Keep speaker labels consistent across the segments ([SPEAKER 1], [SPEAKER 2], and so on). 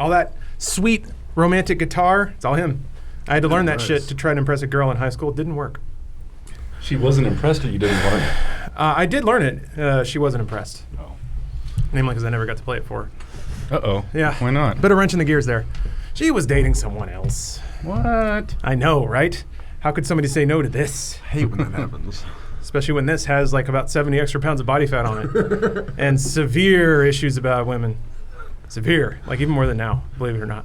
[SPEAKER 1] All that sweet romantic guitar, it's all him. I had to learn that shit to try to impress a girl in high school. It didn't work.
[SPEAKER 2] She wasn't impressed, or you didn't learn it?
[SPEAKER 1] I did learn it. She wasn't impressed.
[SPEAKER 2] Oh.
[SPEAKER 1] Namely because I never got to play it for her.
[SPEAKER 2] Uh-oh.
[SPEAKER 1] Yeah.
[SPEAKER 2] Why not?
[SPEAKER 1] Bit of wrench in the gears there. She was dating someone else.
[SPEAKER 2] What?
[SPEAKER 1] I know, right? How could somebody say no to this?
[SPEAKER 3] I hate when that happens.
[SPEAKER 1] Especially when this has like about 70 extra pounds of body fat on it. And severe issues about women. Severe. Like even more than now, believe it or not.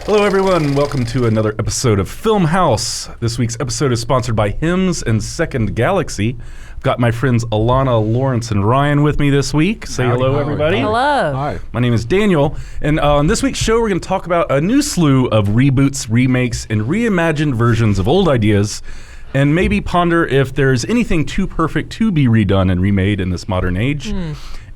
[SPEAKER 2] Hello, everyone. Welcome to another episode of Funhaus. This week's episode is sponsored by Hymns and Second Galaxy. I've got my friends Alana, Lawrence, and Ryan with me this week. Say hello, everybody.
[SPEAKER 4] Hello.
[SPEAKER 3] Hi.
[SPEAKER 2] My name is Daniel, and on this week's show, we're going to talk about a new slew of reboots, remakes, and reimagined versions of old ideas, and maybe ponder if there's anything too perfect to be redone and remade in this modern age.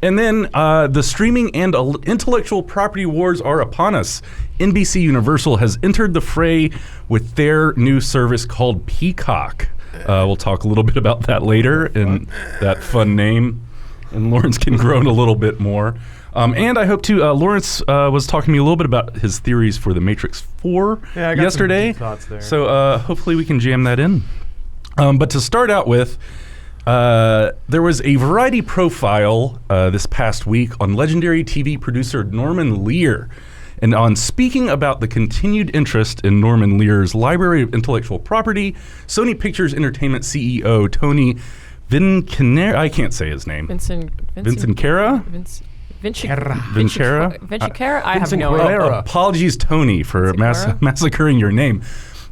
[SPEAKER 2] And then the streaming and intellectual property wars are upon us. NBC Universal has entered the fray with their new service called Peacock. We'll talk a little bit about that later and that fun name. And Lawrence can groan a little bit more. And I hope to, Lawrence was talking to me a little bit about his theories for The Matrix 4
[SPEAKER 1] Yeah, I got
[SPEAKER 2] yesterday.
[SPEAKER 1] some thoughts there.
[SPEAKER 2] So hopefully we can jam that in. But to start out with, there was a Variety profile this past week on legendary TV producer Norman Lear. And on speaking about the continued interest in Norman Lear's library of intellectual property, Sony Pictures Entertainment CEO Tony Vinciquerra, I can't say his name. Vinciquerra?
[SPEAKER 4] Vinciquerra? I have no
[SPEAKER 3] Vinciquerra.
[SPEAKER 4] idea.
[SPEAKER 2] Apologies, Tony, for massacring your name.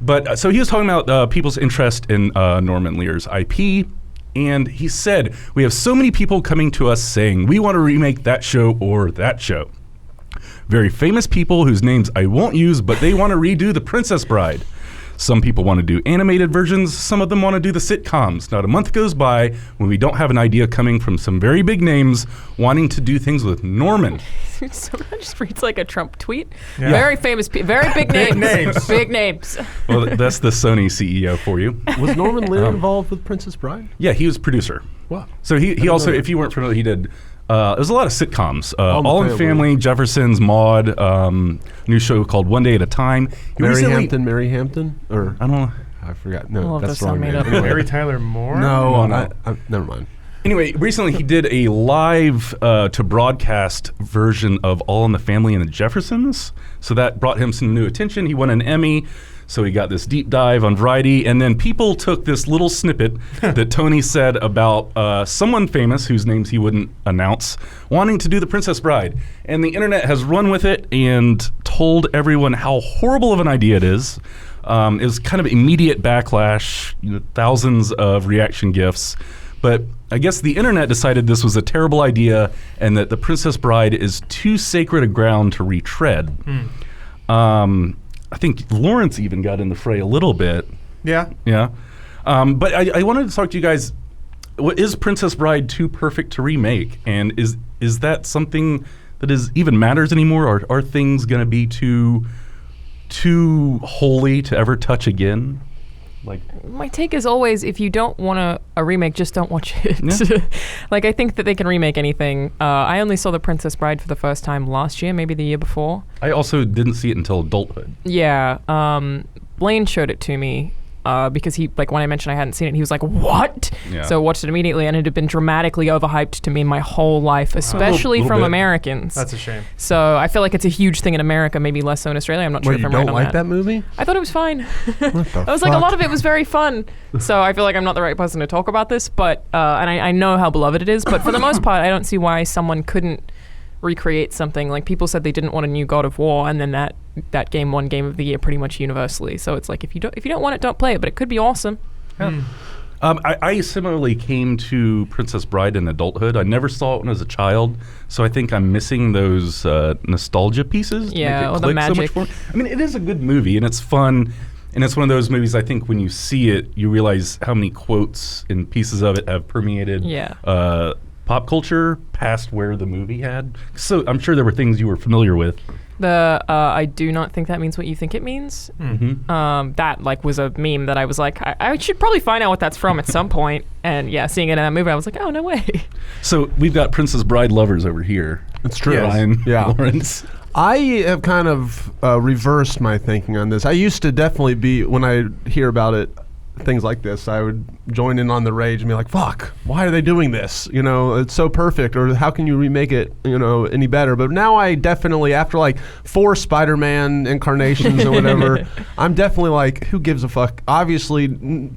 [SPEAKER 2] But so he was talking about people's interest in Norman Lear's IP. And he said, we have so many people coming to us saying, we want to remake that show or that show. Very famous people whose names I won't use, but they want to redo The Princess Bride. Some people want to do animated versions. Some of them want to do the sitcoms. Not a month goes by when we don't have an idea coming from some very big names wanting to do things with Norman.
[SPEAKER 4] Someone just reads like a Trump tweet.
[SPEAKER 1] Yeah.
[SPEAKER 4] Very famous people. Very big names.
[SPEAKER 1] names.
[SPEAKER 4] Big names.
[SPEAKER 2] Well, that's the Sony CEO for you.
[SPEAKER 3] Was Norman Lear involved with Princess Bride?
[SPEAKER 2] Yeah, he was producer.
[SPEAKER 3] Wow.
[SPEAKER 2] So he also, if you weren't familiar, he did, there's a lot of sitcoms. All in the Family, Jeffersons, Maude, new show called One Day at a Time.
[SPEAKER 3] Mary Hampton? Or
[SPEAKER 2] I don't know.
[SPEAKER 3] I forgot.
[SPEAKER 4] All
[SPEAKER 3] No,
[SPEAKER 4] of
[SPEAKER 3] that's
[SPEAKER 4] those
[SPEAKER 3] the wrong
[SPEAKER 4] sound made
[SPEAKER 3] name.
[SPEAKER 4] up.
[SPEAKER 3] Anyway.
[SPEAKER 1] Mary Tyler Moore?
[SPEAKER 3] No,
[SPEAKER 2] No.
[SPEAKER 3] never mind.
[SPEAKER 2] Anyway, recently he did a live to broadcast version of All in the Family and the Jeffersons. So that brought him some new attention. He won an Emmy. So he got this deep dive on Variety. And then people took this little snippet that Tony said about someone famous whose names he wouldn't announce wanting to do The Princess Bride. And the internet has run with it and told everyone how horrible of an idea it is. It was kind of immediate backlash, thousands of reaction gifs. But I guess the internet decided this was a terrible idea and that The Princess Bride is too sacred a ground to retread. I think Lawrence even got in the fray a little bit.
[SPEAKER 1] Yeah.
[SPEAKER 2] Yeah. But I wanted to talk to you guys. Is Princess Bride too perfect to remake? And is that something that even matters anymore? Or are things going to be too holy to ever touch again? Like,
[SPEAKER 4] My take is always, if you don't want a remake, just don't watch it.
[SPEAKER 2] Yeah.
[SPEAKER 4] Like, I think that they can remake anything. I only saw The Princess Bride for the first time last year, maybe the year before.
[SPEAKER 2] I also didn't see it until adulthood.
[SPEAKER 4] Yeah. Blaine showed it to me because he, like, when I mentioned I hadn't seen it, he was like, what?
[SPEAKER 2] Yeah.
[SPEAKER 4] So I watched it immediately, and it had been dramatically overhyped to me my whole life, especially
[SPEAKER 2] Little
[SPEAKER 4] from
[SPEAKER 2] bit.
[SPEAKER 4] Americans.
[SPEAKER 1] That's a shame.
[SPEAKER 4] So I feel like it's a huge thing in America, maybe less so in Australia. I'm not sure
[SPEAKER 3] Wait,
[SPEAKER 4] if
[SPEAKER 3] you
[SPEAKER 4] I'm right
[SPEAKER 3] don't
[SPEAKER 4] on
[SPEAKER 3] like that movie?
[SPEAKER 4] I thought it was fine.
[SPEAKER 3] What the
[SPEAKER 4] I was like, a
[SPEAKER 3] fuck?
[SPEAKER 4] lot of it was very fun. So I feel like I'm not the right person to talk about this, but and I know how beloved it is, but for the most part, I don't see why someone couldn't recreate something. Like, people said they didn't want a new God of War, and then that game won Game of the Year pretty much universally. So it's like, if you don't want it, don't play it, but it could be awesome.
[SPEAKER 2] Yeah. I similarly came to Princess Bride in adulthood. I never saw it when I was a child, so I think I'm missing those nostalgia pieces. to
[SPEAKER 4] Yeah,
[SPEAKER 2] make it
[SPEAKER 4] or the
[SPEAKER 2] click
[SPEAKER 4] magic.
[SPEAKER 2] So much for me. I mean, it is a good movie, and it's fun, and it's one of those movies I think when you see it, you realize how many quotes and pieces of it have permeated
[SPEAKER 4] Yeah.
[SPEAKER 2] pop culture past where the movie had? So I'm sure there were things you were familiar with.
[SPEAKER 4] I do not think that means what you think it means.
[SPEAKER 2] Mm-hmm.
[SPEAKER 4] That like was a meme that I was like, I should probably find out what that's from at some point. And yeah, seeing it in that movie, I was like, oh, no way.
[SPEAKER 2] So we've got Princess Bride lovers over here.
[SPEAKER 3] It's true.
[SPEAKER 1] Yes.
[SPEAKER 2] Ryan,
[SPEAKER 3] Yeah.
[SPEAKER 2] Lawrence.
[SPEAKER 3] I have kind of reversed my thinking on this. I used to definitely be, when I hear about it, things like this, I would join in on the rage and be like, fuck, why are they doing this? You know, it's so perfect, or how can you remake it, you know, any better? But now I definitely, after like 4 Spider-Man incarnations or whatever, I'm definitely like, who gives a fuck? Obviously,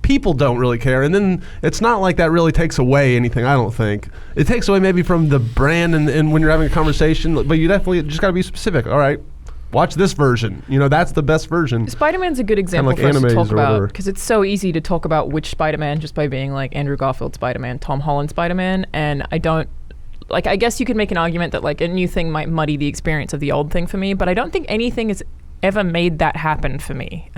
[SPEAKER 3] people don't really care. And then it's not like that really takes away anything, I don't think. It takes away maybe from the brand and when you're having a conversation, but you definitely just got to be specific. All right, watch this version. You know, that's the best version.
[SPEAKER 4] Spider-Man's a good example
[SPEAKER 3] like
[SPEAKER 4] for us to
[SPEAKER 3] animes
[SPEAKER 4] talk
[SPEAKER 3] or
[SPEAKER 4] about
[SPEAKER 3] whatever.
[SPEAKER 4] because it's so easy to talk about which Spider-Man just by being like Andrew Garfield Spider-Man, Tom Holland Spider-Man, and I don't like. I guess you could make an argument that like a new thing might muddy the experience of the old thing for me, but I don't think anything has ever made that happen for me.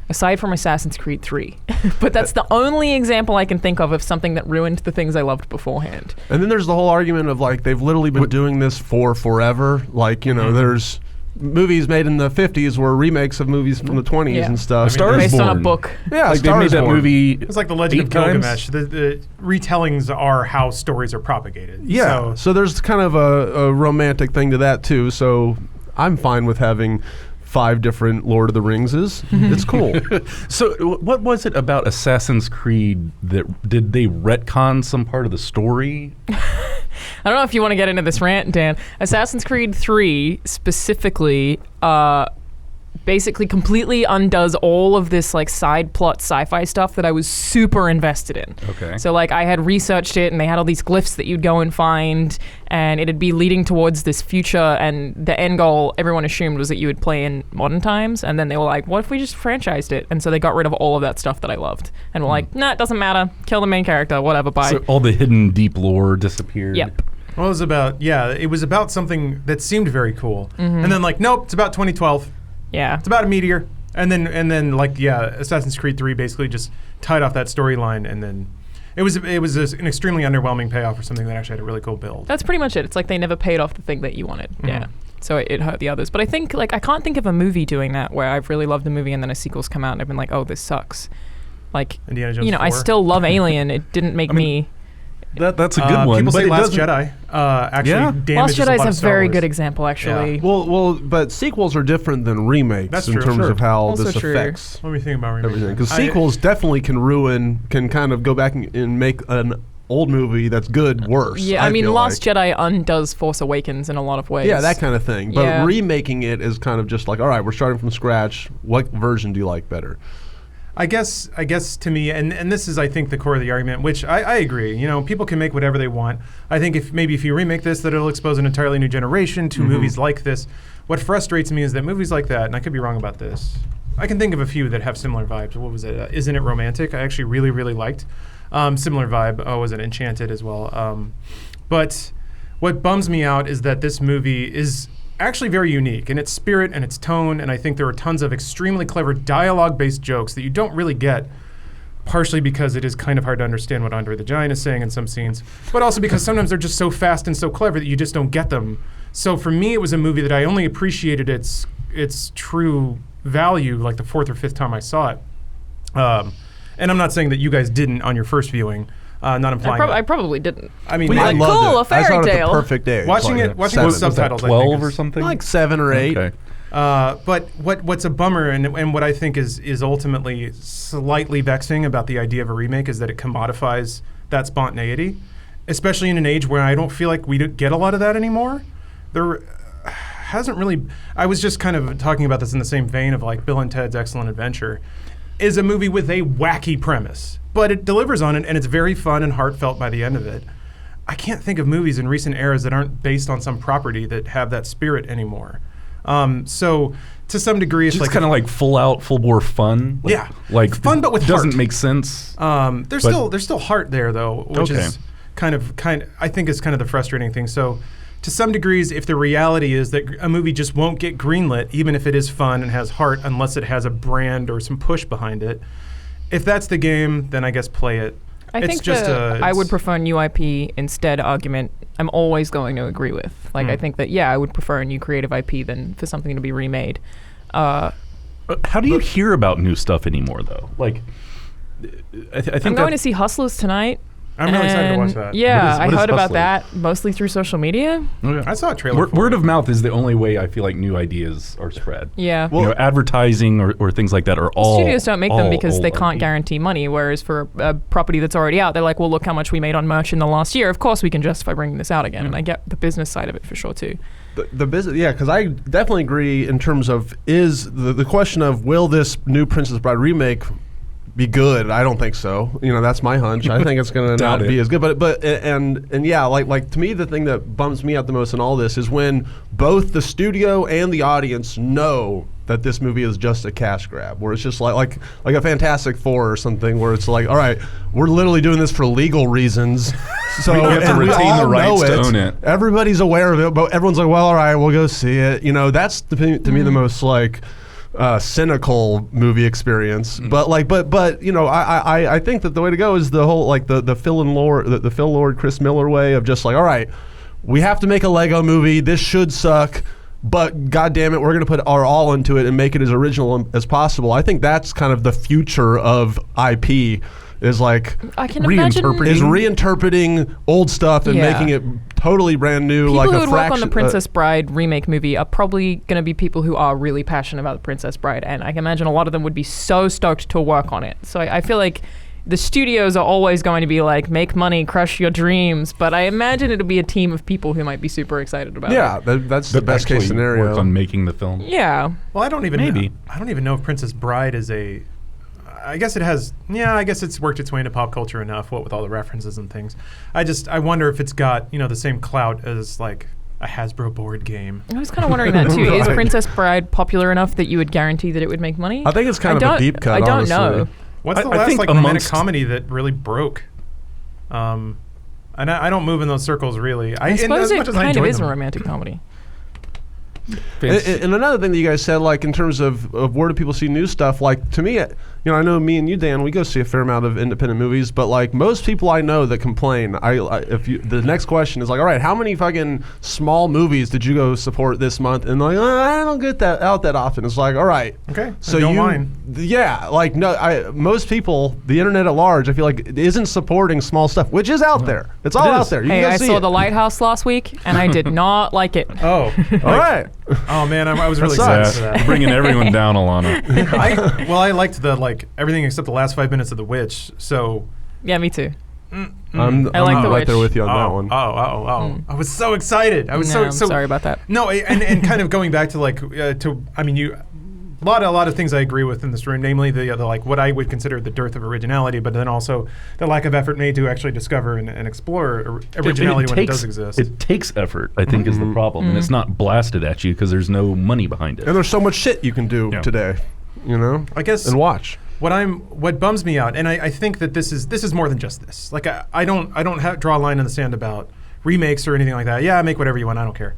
[SPEAKER 4] Aside from Assassin's Creed 3. But that's the only example I can think of something that ruined the things I loved beforehand.
[SPEAKER 3] And then there's the whole argument of like, they've literally been doing this for forever. Like, you know, there's movies made in the 50s were remakes of movies from the 20s
[SPEAKER 4] Yeah.
[SPEAKER 3] and stuff.
[SPEAKER 2] Star is
[SPEAKER 4] Based on a
[SPEAKER 2] Born.
[SPEAKER 4] book.
[SPEAKER 3] Yeah,
[SPEAKER 2] Like they
[SPEAKER 3] Star
[SPEAKER 2] made
[SPEAKER 3] is
[SPEAKER 2] that
[SPEAKER 3] Born.
[SPEAKER 2] movie.
[SPEAKER 1] It's like the Legend of
[SPEAKER 2] 8 times?
[SPEAKER 1] Gilgamesh. The retellings are how stories are propagated.
[SPEAKER 3] Yeah, so there's kind of a romantic thing to that too. So I'm fine with having 5 different Lord of the Ringses. It's cool.
[SPEAKER 2] So what was it about Assassin's Creed that did they retcon some part of the story?
[SPEAKER 4] I don't know if you want to get into this rant, Dan. Assassin's Creed 3 specifically basically completely undoes all of this like side plot sci-fi stuff that I was super invested in.
[SPEAKER 2] Okay.
[SPEAKER 4] So like I had researched it and they had all these glyphs that you'd go and find and it'd be leading towards this future and the end goal everyone assumed was that you would play in modern times and then they were like, what if we just franchised it? And so they got rid of all of that stuff that I loved and were like, nah, it doesn't matter. Kill the main character, whatever, bye.
[SPEAKER 2] So all the hidden deep lore disappeared.
[SPEAKER 4] Yep.
[SPEAKER 1] Well, it was about something that seemed very cool. And then like, nope, it's about 2012.
[SPEAKER 4] Yeah.
[SPEAKER 1] It's about a meteor. And then like, yeah, Assassin's Creed 3 basically just tied off that storyline and then it was an extremely underwhelming payoff for something that actually had a really cool build.
[SPEAKER 4] That's pretty much it. It's like they never paid off the thing that you wanted. Yeah. So it hurt the others. But I think, like, I can't think of a movie doing that where I've really loved a movie and then a sequel's come out and I've been like, oh, this sucks. Like,
[SPEAKER 1] Indiana Jones
[SPEAKER 4] you know,
[SPEAKER 1] 4.
[SPEAKER 4] I still love Alien. It didn't make me...
[SPEAKER 2] That's a good one.
[SPEAKER 1] People
[SPEAKER 2] but
[SPEAKER 1] say
[SPEAKER 2] it
[SPEAKER 1] Last
[SPEAKER 2] doesn't-
[SPEAKER 1] Jedi actually
[SPEAKER 2] Yeah.
[SPEAKER 1] damages
[SPEAKER 4] Last
[SPEAKER 1] a
[SPEAKER 4] Jedi's
[SPEAKER 1] lot
[SPEAKER 4] a
[SPEAKER 1] of Star
[SPEAKER 4] very
[SPEAKER 1] Wars.
[SPEAKER 4] good example, actually.
[SPEAKER 3] well, but sequels are different than remakes
[SPEAKER 1] That's
[SPEAKER 3] in
[SPEAKER 1] true,
[SPEAKER 3] terms
[SPEAKER 1] sure.
[SPEAKER 3] of how
[SPEAKER 4] Also
[SPEAKER 3] this
[SPEAKER 4] true.
[SPEAKER 3] affects
[SPEAKER 1] What do we think about remakes?
[SPEAKER 3] everything. Because sequels definitely can kind of go back and make an old movie that's good worse.
[SPEAKER 4] Yeah, I mean,
[SPEAKER 3] feel
[SPEAKER 4] Last
[SPEAKER 3] like.
[SPEAKER 4] Jedi undoes Force Awakens in a lot of ways.
[SPEAKER 3] Yeah, that kind of thing. But
[SPEAKER 4] Yeah.
[SPEAKER 3] remaking it is kind of just like, all right, we're starting from scratch. What version do you like better?
[SPEAKER 1] I guess to me, and this is I think the core of the argument, which I agree. You know, people can make whatever they want. I think if you remake this, that it'll expose an entirely new generation to movies like this. What frustrates me is that movies like that, and I could be wrong about this, I can think of a few that have similar vibes. What was it? Isn't It Romantic? I actually really, really liked. Similar vibe. Oh, was it Enchanted as well? But what bums me out is that this movie is actually very unique in its spirit and its tone, and I think there are tons of extremely clever dialogue-based jokes that you don't really get, partially because it is kind of hard to understand what Andre the Giant is saying in some scenes, but also because sometimes they're just so fast and so clever that you just don't get them. So for me, it was a movie that I only appreciated its true value like the 4th or 5th time I saw it. And I'm not saying that you guys didn't on your first viewing. Not implying
[SPEAKER 4] I
[SPEAKER 1] that.
[SPEAKER 4] probably didn't.
[SPEAKER 1] I mean,
[SPEAKER 4] We
[SPEAKER 3] I
[SPEAKER 4] like,
[SPEAKER 3] loved
[SPEAKER 4] cool,
[SPEAKER 3] it.
[SPEAKER 4] a fairy
[SPEAKER 3] I saw it at
[SPEAKER 4] tale.
[SPEAKER 3] the perfect age.
[SPEAKER 1] watching
[SPEAKER 3] like
[SPEAKER 1] it with subtitles, I think
[SPEAKER 2] 12 or
[SPEAKER 1] is-
[SPEAKER 2] something?
[SPEAKER 3] like 7 or 8.
[SPEAKER 2] Okay.
[SPEAKER 1] But what's a bummer and what I think is ultimately slightly vexing about the idea of a remake is that it commodifies that spontaneity, especially in an age where I don't feel like we get a lot of that anymore. There hasn't really. I was just kind of talking about this in the same vein of like Bill and Ted's Excellent Adventure, is a movie with a wacky premise, but it delivers on it and it's very fun and heartfelt by the end of it. I can't think of movies in recent eras that aren't based on some property that have that spirit anymore. So to some degree, it's
[SPEAKER 2] Just
[SPEAKER 1] like
[SPEAKER 2] kind of like full bore fun. Like,
[SPEAKER 1] Yeah.
[SPEAKER 2] Like
[SPEAKER 1] Fun, but with
[SPEAKER 2] doesn't
[SPEAKER 1] heart.
[SPEAKER 2] make sense.
[SPEAKER 1] there's still heart there though, which
[SPEAKER 2] Okay.
[SPEAKER 1] is kind of I think is kind of the frustrating thing. So to some degrees, if the reality is that a movie just won't get greenlit, even if it is fun and has heart, unless it has a brand or some push behind it, if that's the game, then I guess play it.
[SPEAKER 4] I think I would prefer a new IP instead argument I'm always going to agree with. Like, I think that, I would prefer a new creative IP than for something to be remade.
[SPEAKER 2] How do you hear about new stuff anymore, though? Like, I think
[SPEAKER 4] I'm going to see Hustlers tonight.
[SPEAKER 1] I'm really excited to watch that.
[SPEAKER 4] Yeah, I heard about
[SPEAKER 2] Hustlers?
[SPEAKER 4] that mostly through social media.
[SPEAKER 1] I saw a trailer.
[SPEAKER 2] Word of mouth is the only way I feel like new ideas are spread.
[SPEAKER 4] Yeah.
[SPEAKER 2] Well, advertising or things like that are all.
[SPEAKER 4] Studios don't make them because they
[SPEAKER 2] old
[SPEAKER 4] can't
[SPEAKER 2] IP.
[SPEAKER 4] guarantee money. Whereas for a property that's already out, they're like, well, look how much we made on merch in the last year. Of course, we can justify bringing this out again. And I get the business side of it for sure too.
[SPEAKER 3] The business, because I definitely agree in terms of is the question of will this new Princess Bride remake be good? I don't think so. That's my hunch. I think it's going to not be as good. But like to me, the thing that bums me out the most in all this is when both the studio and the audience know that this movie is just a cash grab, where it's just like a Fantastic Four or something, where it's like, all right, we're literally doing this for legal reasons. So
[SPEAKER 2] we have to
[SPEAKER 3] and we
[SPEAKER 2] retain
[SPEAKER 3] all
[SPEAKER 2] the rights
[SPEAKER 3] know
[SPEAKER 2] to own it.
[SPEAKER 3] Everybody's aware of it, but everyone's like, well, all right, we'll go see it. That's to me the most like cynical movie experience. But I think that the way to go is the whole the Phil Lord Chris Miller way of just like, all right, we have to make a Lego movie. This should suck, but God damn it, we're going to put our all into it and make it as original as possible. I think that's kind of the future of IP. Is like
[SPEAKER 4] I can imagine
[SPEAKER 3] reinterpreting old stuff and making it totally brand new.
[SPEAKER 4] People
[SPEAKER 3] like
[SPEAKER 4] who
[SPEAKER 3] a
[SPEAKER 4] would
[SPEAKER 3] fraction.
[SPEAKER 4] work on the Princess Bride remake movie are probably going to be people who are really passionate about the Princess Bride, and I can imagine a lot of them would be so stoked to work on it. So I feel like the studios are always going to be like, make money, crush your dreams, but I imagine it'll be a team of people who might be super excited about it.
[SPEAKER 3] Yeah, that's the best case scenario.
[SPEAKER 2] Work on making the film.
[SPEAKER 4] Yeah.
[SPEAKER 1] Well, I don't even know if Princess Bride is a. I guess it has. Yeah, I guess it's worked its way into pop culture enough. What with all the references and things. I wonder if it's got the same clout as like a Hasbro board game.
[SPEAKER 4] I was kind of wondering that too. Right. Is Princess Bride popular enough that you would guarantee that it would make money?
[SPEAKER 3] I think it's kind of a deep cut.
[SPEAKER 4] I don't
[SPEAKER 3] honestly.
[SPEAKER 4] know.
[SPEAKER 1] What's the last romantic comedy that really broke? And I don't move in those circles really.
[SPEAKER 4] I suppose it kind of is a romantic comedy.
[SPEAKER 3] And another thing that you guys said, like in terms of where do people see new stuff, like to me, I know me and you, Dan, we go see a fair amount of independent movies, but like most people I know that complain, the next question is like, all right, how many fucking small movies did you go support this month? And like, I don't get that out that often. It's like, all right,
[SPEAKER 1] okay,
[SPEAKER 3] so
[SPEAKER 1] don't mind.
[SPEAKER 3] Yeah, like no, most people, the internet at large, I feel like it isn't supporting small stuff, which is out there. It's all out there. You
[SPEAKER 4] hey,
[SPEAKER 3] can go
[SPEAKER 4] I
[SPEAKER 3] see
[SPEAKER 4] saw
[SPEAKER 3] it.
[SPEAKER 4] The Lighthouse last week, and I did not like it.
[SPEAKER 1] Oh,
[SPEAKER 3] all right.
[SPEAKER 1] Oh man, I was really excited for that.
[SPEAKER 2] Bringing everyone down, Alana.
[SPEAKER 1] I liked everything except the last 5 minutes of The Witch. So
[SPEAKER 4] yeah, me too.
[SPEAKER 3] I'm
[SPEAKER 4] like The
[SPEAKER 3] right
[SPEAKER 4] Witch.
[SPEAKER 3] there with you on that one.
[SPEAKER 1] I was so excited. I was so
[SPEAKER 4] sorry about that.
[SPEAKER 1] No, and kind of going back to a lot of things I agree with in this room, namely the like what I would consider the dearth of originality, but then also the lack of effort made to actually discover and explore originality when it does exist.
[SPEAKER 2] It takes effort, I think, is the problem, and it's not blasted at you because there's no money behind it.
[SPEAKER 3] And there's so much shit you can do today,
[SPEAKER 1] I guess,
[SPEAKER 3] and watch.
[SPEAKER 1] What bums me out, and I think that this is more than just this. Like I don't draw a line in the sand about remakes or anything like that. Yeah, make whatever you want. I don't care.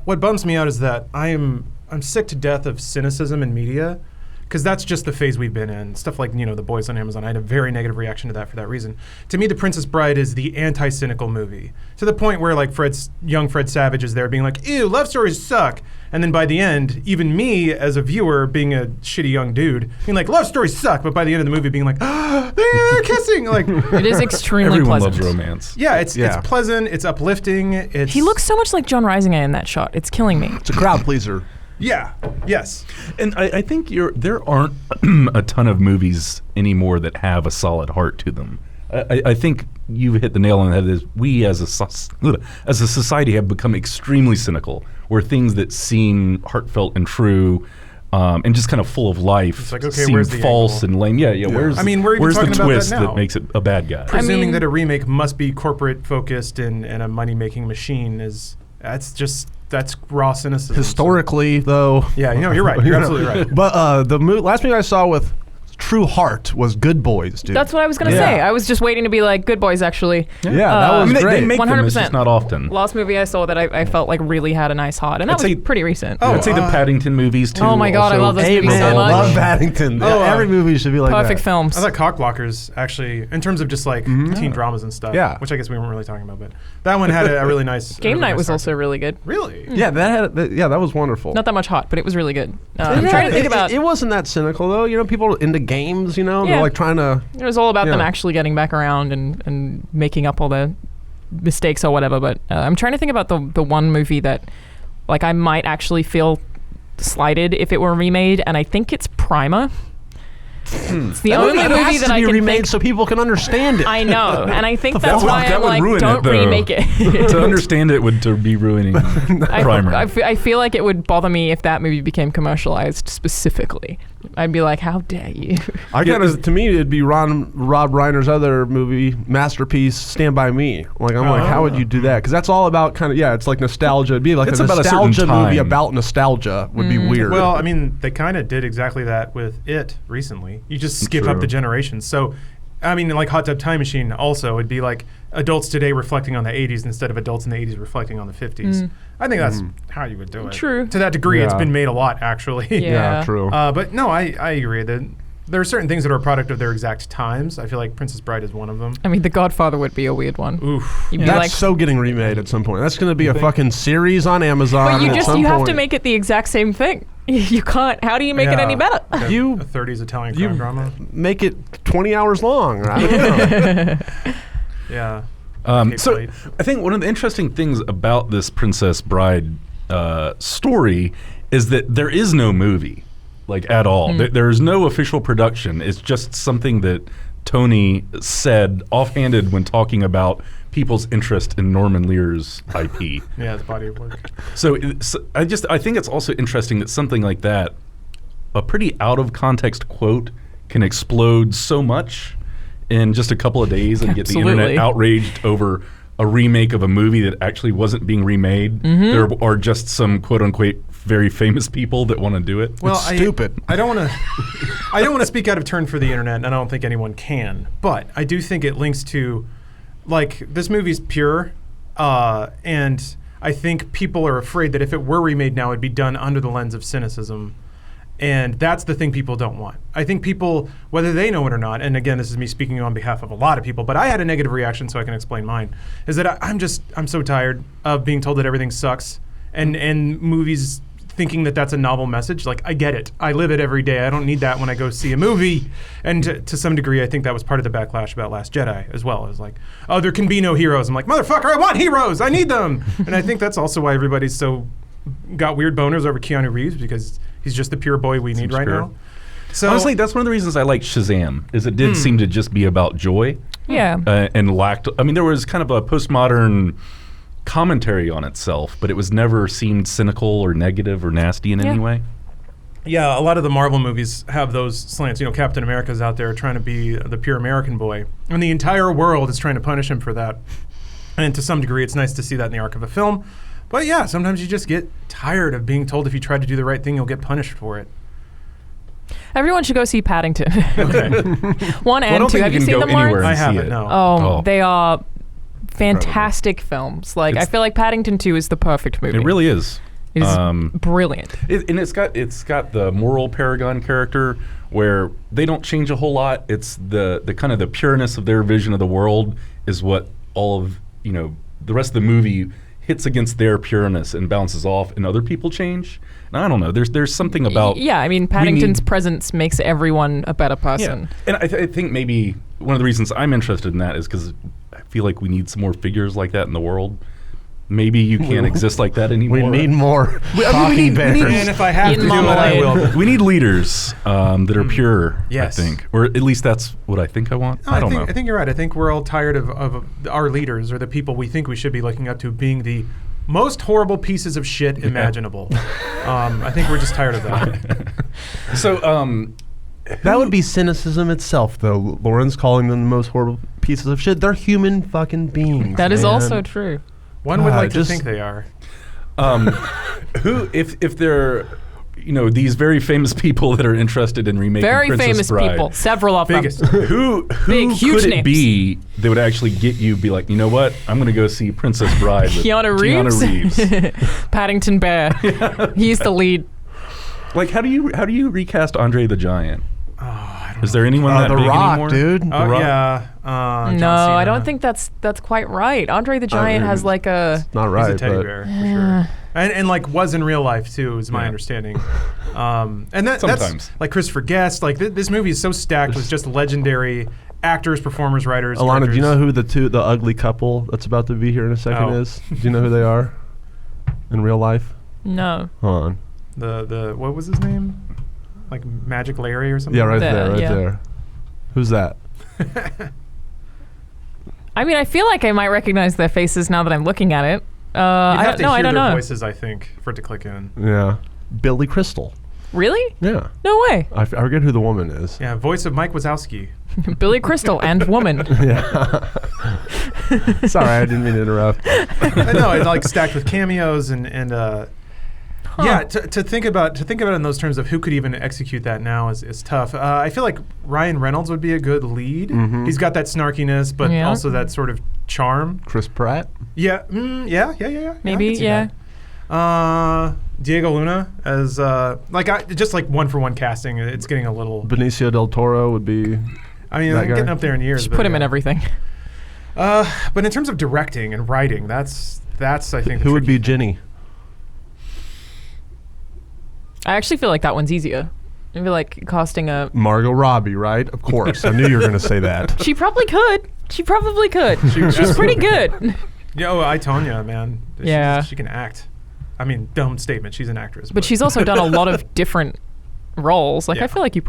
[SPEAKER 1] What bums me out is that I'm sick to death of cynicism in media, because that's just the phase we've been in. Stuff like, The Boys on Amazon, I had a very negative reaction to that for that reason. To me, The Princess Bride is the anti-cynical movie, to the point where like young Fred Savage is there being like, ew, love stories suck. And then by the end, even me as a viewer, being a shitty young dude, being like, love stories suck, but by the end of the movie being like, they're kissing. Like,
[SPEAKER 4] it is extremely
[SPEAKER 2] everyone
[SPEAKER 4] pleasant.
[SPEAKER 2] loves romance.
[SPEAKER 1] Yeah, it's pleasant, it's uplifting.
[SPEAKER 4] He looks so much like John Risinger in that shot. It's killing me.
[SPEAKER 3] It's a crowd pleaser.
[SPEAKER 1] Yeah. Yes.
[SPEAKER 2] And I think there aren't a ton of movies anymore that have a solid heart to them. I think you hit the nail on the head. Is we as a society have become extremely cynical, where things that seem heartfelt and true and just kind of full of life
[SPEAKER 1] like, okay,
[SPEAKER 2] seem
[SPEAKER 1] where's the
[SPEAKER 2] false
[SPEAKER 1] angle?
[SPEAKER 2] and lame. Yeah. Where's
[SPEAKER 1] we're
[SPEAKER 2] the
[SPEAKER 1] talking about
[SPEAKER 2] twist
[SPEAKER 1] that now.
[SPEAKER 2] makes it a bad guy?
[SPEAKER 1] Presuming that a remake must be corporate focused and a money making machine that's raw cynicism.
[SPEAKER 3] Historically, though.
[SPEAKER 1] Yeah, you're right. You're absolutely right.
[SPEAKER 3] But the last movie I saw with true heart was Good Boys, dude.
[SPEAKER 4] That's what I was gonna say. I was just waiting to be like, Good Boys, actually.
[SPEAKER 3] Yeah, that was great.
[SPEAKER 2] They make them, it's
[SPEAKER 4] 100%.
[SPEAKER 2] just not often.
[SPEAKER 4] Last movie I saw that I felt like really had a nice heart, and that was pretty recent.
[SPEAKER 2] I'd say the Paddington movies too.
[SPEAKER 4] Oh my God, I love those
[SPEAKER 3] Hey,
[SPEAKER 4] movies
[SPEAKER 3] man,
[SPEAKER 4] so
[SPEAKER 3] I
[SPEAKER 4] much.
[SPEAKER 3] love Paddington. Every movie should be like
[SPEAKER 4] Perfect
[SPEAKER 3] that.
[SPEAKER 4] films.
[SPEAKER 1] I thought Cockblockers actually, in terms of just like teen dramas and stuff.
[SPEAKER 3] Yeah.
[SPEAKER 1] Which I guess we weren't really talking about, but that one had a really nice.
[SPEAKER 4] Game
[SPEAKER 1] really
[SPEAKER 4] Night
[SPEAKER 1] nice
[SPEAKER 4] was
[SPEAKER 1] arc.
[SPEAKER 4] also really good.
[SPEAKER 1] Really.
[SPEAKER 3] Yeah, that was wonderful.
[SPEAKER 4] Not that much hot, but it was really good. I'm trying to think about.
[SPEAKER 3] It wasn't that cynical though. You know, people into games. You know,
[SPEAKER 4] Yeah.
[SPEAKER 3] they're like trying to.
[SPEAKER 4] It was all about them
[SPEAKER 3] Yeah.
[SPEAKER 4] actually getting back around and making up all the mistakes or whatever. But I'm trying to think about the one movie that, like, I might actually feel slighted if it were remade, and I think it's Primer. It's the only
[SPEAKER 3] It
[SPEAKER 4] movie
[SPEAKER 3] has
[SPEAKER 4] that
[SPEAKER 3] to
[SPEAKER 4] I
[SPEAKER 3] be
[SPEAKER 4] can
[SPEAKER 3] remade
[SPEAKER 4] think.
[SPEAKER 3] so people can understand it.
[SPEAKER 4] I know, and I think that's
[SPEAKER 2] That
[SPEAKER 4] why
[SPEAKER 2] would
[SPEAKER 4] I'm like,
[SPEAKER 2] ruin it,
[SPEAKER 4] don't
[SPEAKER 2] though.
[SPEAKER 4] remake it.
[SPEAKER 2] To understand it would to be ruining Primer.
[SPEAKER 4] I feel like it would bother me if that movie became commercialized specifically. I'd be like, how dare you?
[SPEAKER 3] To me, it'd be Rob Reiner's other movie masterpiece, Stand By Me. Like, how would you do that? Because that's all about it's like nostalgia. It'd be like
[SPEAKER 2] It's
[SPEAKER 3] a
[SPEAKER 2] about a certain
[SPEAKER 3] nostalgia movie
[SPEAKER 2] time.
[SPEAKER 3] about nostalgia would be weird.
[SPEAKER 1] Well, I mean, they kind of did exactly that with It recently. You just skip up
[SPEAKER 2] True.
[SPEAKER 1] the generations. So, I mean, like Hot Tub Time Machine also would be like adults today reflecting on the 80s instead of adults in the 80s reflecting on the 50s. I think that's how you would do it.
[SPEAKER 4] True.
[SPEAKER 1] To that degree, it's
[SPEAKER 3] Yeah.
[SPEAKER 1] been made a lot, actually.
[SPEAKER 4] Yeah.
[SPEAKER 3] true.
[SPEAKER 1] But no, I agree that there are certain things that are a product of their exact times. I feel like Princess Bride is one of them.
[SPEAKER 4] I mean, The Godfather would be a weird one.
[SPEAKER 1] Oof.
[SPEAKER 4] You'd be
[SPEAKER 3] That's
[SPEAKER 4] like,
[SPEAKER 3] so getting remade at some point. That's going to be a fucking series on Amazon.
[SPEAKER 4] but you
[SPEAKER 3] at
[SPEAKER 4] just
[SPEAKER 3] some
[SPEAKER 4] you have to
[SPEAKER 3] point.
[SPEAKER 4] make it the exact same thing. You can't. How do you make it
[SPEAKER 1] Yeah.
[SPEAKER 4] any better?
[SPEAKER 1] Like a
[SPEAKER 3] You-
[SPEAKER 1] 30s Italian
[SPEAKER 3] you-
[SPEAKER 1] crime drama.
[SPEAKER 3] make it 20 hours long. I don't know.
[SPEAKER 1] Yeah.
[SPEAKER 2] So
[SPEAKER 1] Kate
[SPEAKER 2] I think one of the interesting things about this Princess Bride story is that there is no movie, like, at all. There's no official production. It's just something that Tony said offhanded when talking about people's interest in Norman Lear's IP.
[SPEAKER 1] Yeah, it's body of work.
[SPEAKER 2] So I think it's also interesting that something like that, a pretty out of context quote, can explode so much in just a couple of days and get the internet
[SPEAKER 4] Absolutely.
[SPEAKER 2] outraged over a remake of a movie that actually wasn't being remade. There are just some quote unquote very famous people that want to do it.
[SPEAKER 1] Well,
[SPEAKER 3] It's stupid.
[SPEAKER 1] I don't want to. I don't want to speak out of turn for the internet, and I don't think anyone can. But I do think it links to, like, this movie's pure, and I think people are afraid that if it were remade now, it'd be done under the lens of cynicism, and that's the thing people don't want. I think people, whether they know it or not, and again, this is me speaking on behalf of a lot of people, but I had a negative reaction, so I can explain mine. Is that I'm so tired of being told that everything sucks, and movies thinking that that's a novel message. Like, I get it. I live it every day. I don't need that when I go see a movie. And to some degree, I think that was part of the backlash about Last Jedi as well. It was like, oh, there can be no heroes. I'm like, motherfucker, I want heroes. I need them. And I think that's also why everybody's so got weird boners over Keanu Reeves, because he's just the pure boy we need right
[SPEAKER 2] pure.
[SPEAKER 1] now. So
[SPEAKER 2] Honestly, that's one of the reasons I like Shazam, is it did seem to just be about joy
[SPEAKER 4] Yeah.
[SPEAKER 2] and lacked. I mean, there was kind of a postmodern commentary on itself, but it was never seemed cynical or negative or nasty in any way.
[SPEAKER 1] yeah, a lot of the Marvel movies have those slants. You know, Captain America's out there trying to be the pure American boy, and the entire world is trying to punish him for that. And to some degree, it's nice to see that in the arc of a film. But yeah, sometimes you just get tired of being told if you try to do the right thing, you'll get punished for it.
[SPEAKER 4] Everyone should go see Paddington.
[SPEAKER 1] Okay.
[SPEAKER 4] One
[SPEAKER 2] I
[SPEAKER 4] and
[SPEAKER 2] don't
[SPEAKER 4] two.
[SPEAKER 2] think
[SPEAKER 4] Have
[SPEAKER 2] you
[SPEAKER 4] you
[SPEAKER 2] can
[SPEAKER 4] seen
[SPEAKER 2] go
[SPEAKER 4] them,
[SPEAKER 2] anywhere
[SPEAKER 4] Lawrence?
[SPEAKER 1] I
[SPEAKER 2] and see
[SPEAKER 1] haven't,
[SPEAKER 2] it.
[SPEAKER 1] no.
[SPEAKER 4] Oh,
[SPEAKER 2] Oh.
[SPEAKER 4] they are fantastic films. Like, I feel like Paddington 2 is the perfect movie.
[SPEAKER 2] It really is.
[SPEAKER 4] It is brilliant.
[SPEAKER 2] And it's got the moral paragon character where they don't change a whole lot. It's the kind of the pureness of their vision of the world is what all of the rest of the movie hits against their pureness and bounces off, and other people change. And I don't know. There's something about
[SPEAKER 4] Yeah, I mean, Paddington's presence makes everyone a better person.
[SPEAKER 2] And I think maybe one of the reasons I'm interested in that is because I feel like we need some more figures like that in the world. Maybe you can't exist like that anymore.
[SPEAKER 3] We need more talking bears.
[SPEAKER 1] And if I have
[SPEAKER 4] Ian
[SPEAKER 1] to do it, I
[SPEAKER 4] Marmalade.
[SPEAKER 1] will.
[SPEAKER 2] We need leaders that are pure,
[SPEAKER 1] Yes.
[SPEAKER 2] I think. Or at least that's what I think I want.
[SPEAKER 1] No,
[SPEAKER 2] I don't know.
[SPEAKER 1] I think you're right. I think we're all tired of our leaders, or the people we think we should be looking up to, being the most horrible pieces of shit imaginable. I think we're just tired of that.
[SPEAKER 2] So,
[SPEAKER 3] That would be cynicism itself, though. Lauren's calling them the most horrible pieces of shit. They're human fucking beings.
[SPEAKER 4] That is
[SPEAKER 3] man.
[SPEAKER 4] also true.
[SPEAKER 1] One would
[SPEAKER 3] God,
[SPEAKER 1] like to
[SPEAKER 3] just-
[SPEAKER 1] think they are.
[SPEAKER 2] who, if they're, these very famous people that are interested in remaking
[SPEAKER 4] Very
[SPEAKER 2] Princess
[SPEAKER 4] famous
[SPEAKER 2] Bride.
[SPEAKER 4] people, several of
[SPEAKER 1] Biggest.
[SPEAKER 4] them.
[SPEAKER 2] Who
[SPEAKER 4] Big, huge
[SPEAKER 2] could it
[SPEAKER 4] names.
[SPEAKER 2] be that would actually get you be like, you know what? I'm going to go see Princess Bride with
[SPEAKER 4] Keanu Reeves? Paddington Bear. He's the lead.
[SPEAKER 2] Like, how do you recast Andre the Giant?
[SPEAKER 1] Oh, I don't
[SPEAKER 2] Is there anyone that
[SPEAKER 3] The
[SPEAKER 2] big
[SPEAKER 3] Rock,
[SPEAKER 2] anymore?
[SPEAKER 3] dude.
[SPEAKER 1] know.
[SPEAKER 3] The
[SPEAKER 1] Oh
[SPEAKER 3] Rock.
[SPEAKER 1] yeah. John
[SPEAKER 4] No, I
[SPEAKER 1] Cena.
[SPEAKER 4] don't think that's quite right. Andre the Giant
[SPEAKER 3] mean,
[SPEAKER 4] has like a.
[SPEAKER 3] Not right,
[SPEAKER 1] He's a teddy
[SPEAKER 3] but
[SPEAKER 1] bear for sure. And like was in real life too, is my
[SPEAKER 2] Yeah.
[SPEAKER 1] understanding. And that's
[SPEAKER 2] Sometimes.
[SPEAKER 1] like Christopher Guest. Like this movie is so stacked with just legendary actors, performers, writers.
[SPEAKER 3] Alana, do you
[SPEAKER 1] directors.
[SPEAKER 3] know who the ugly couple that's about to be here in a second
[SPEAKER 1] Oh.
[SPEAKER 3] is? Do you know who they are in real life?
[SPEAKER 4] No.
[SPEAKER 3] Hold on.
[SPEAKER 1] the what was his name? Like Magic Larry or something?
[SPEAKER 3] Yeah, right
[SPEAKER 4] There,
[SPEAKER 3] there, right
[SPEAKER 4] yeah.
[SPEAKER 3] there. Who's that?
[SPEAKER 4] I mean, I feel like I might recognize their faces now that I'm looking at it.
[SPEAKER 1] You'd
[SPEAKER 4] I
[SPEAKER 1] have
[SPEAKER 4] don't
[SPEAKER 1] to
[SPEAKER 4] know.
[SPEAKER 1] hear
[SPEAKER 4] I don't
[SPEAKER 1] their
[SPEAKER 4] know.
[SPEAKER 1] voices, I think, for it to click in.
[SPEAKER 3] Yeah. Billy Crystal.
[SPEAKER 4] Really?
[SPEAKER 3] Yeah.
[SPEAKER 4] No way.
[SPEAKER 3] I forget who the woman is.
[SPEAKER 1] Yeah, voice of Mike Wazowski.
[SPEAKER 4] Billy Crystal and woman.
[SPEAKER 3] Yeah. Sorry, I didn't mean to interrupt.
[SPEAKER 1] I know, it's like stacked with cameos and yeah, to think about it in those terms of who could even execute that now is tough. I feel like Ryan Reynolds would be a good lead.
[SPEAKER 3] Mhm.
[SPEAKER 1] He's got that snarkiness, but
[SPEAKER 4] Yeah.
[SPEAKER 1] also that sort of charm.
[SPEAKER 3] Chris Pratt.
[SPEAKER 1] Yeah, yeah.
[SPEAKER 4] Maybe,
[SPEAKER 1] I can see
[SPEAKER 4] yeah.
[SPEAKER 1] that. Diego Luna as just like one for one casting. It's getting a little.
[SPEAKER 3] Benicio del Toro would be.
[SPEAKER 1] I mean,
[SPEAKER 3] that
[SPEAKER 1] I'm
[SPEAKER 3] guy?
[SPEAKER 1] getting up there in years.
[SPEAKER 4] Just
[SPEAKER 1] but
[SPEAKER 4] put him in
[SPEAKER 1] yeah.
[SPEAKER 4] everything.
[SPEAKER 1] But in terms of directing and writing, that's I think.
[SPEAKER 3] Who would be Ginny?
[SPEAKER 4] I actually feel like that one's easier. I feel like casting a.
[SPEAKER 3] Margot Robbie, right? Of course. I knew you were going to say that.
[SPEAKER 4] She probably could. She's pretty good.
[SPEAKER 1] Yeah, I Tonya, man.
[SPEAKER 4] Yeah.
[SPEAKER 1] she can act. I mean, dumb statement. She's an actress,
[SPEAKER 4] But she's also done a lot of different roles. Like
[SPEAKER 1] Yeah.
[SPEAKER 4] I feel like she could